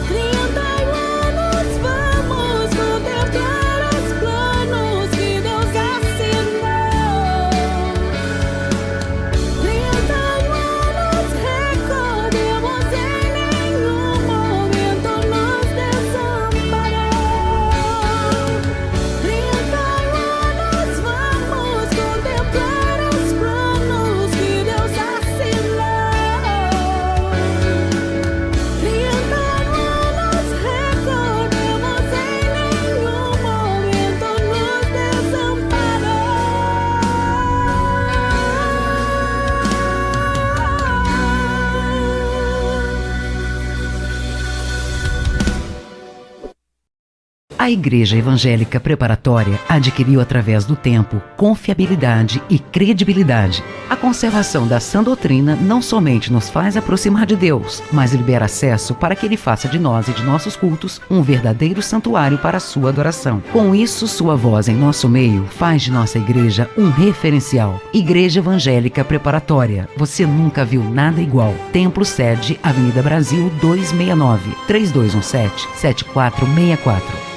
30 anos vamos contemplar os planos que Deus assinou. 30 anos recordemos, em nenhum momento nos desamparou. 30 anos vamos contemplar os planos que Deus assinou. A Igreja Evangélica Preparatória adquiriu através do tempo confiabilidade e credibilidade. A conservação da sã doutrina não somente nos faz aproximar de Deus, mas libera acesso para que Ele faça de nós e de nossos cultos um verdadeiro santuário para a sua adoração. Com isso, sua voz em nosso meio faz de nossa igreja um referencial. Igreja Evangélica Preparatória. Você nunca viu nada igual. Templo sede, Avenida Brasil 269, 3217-7464.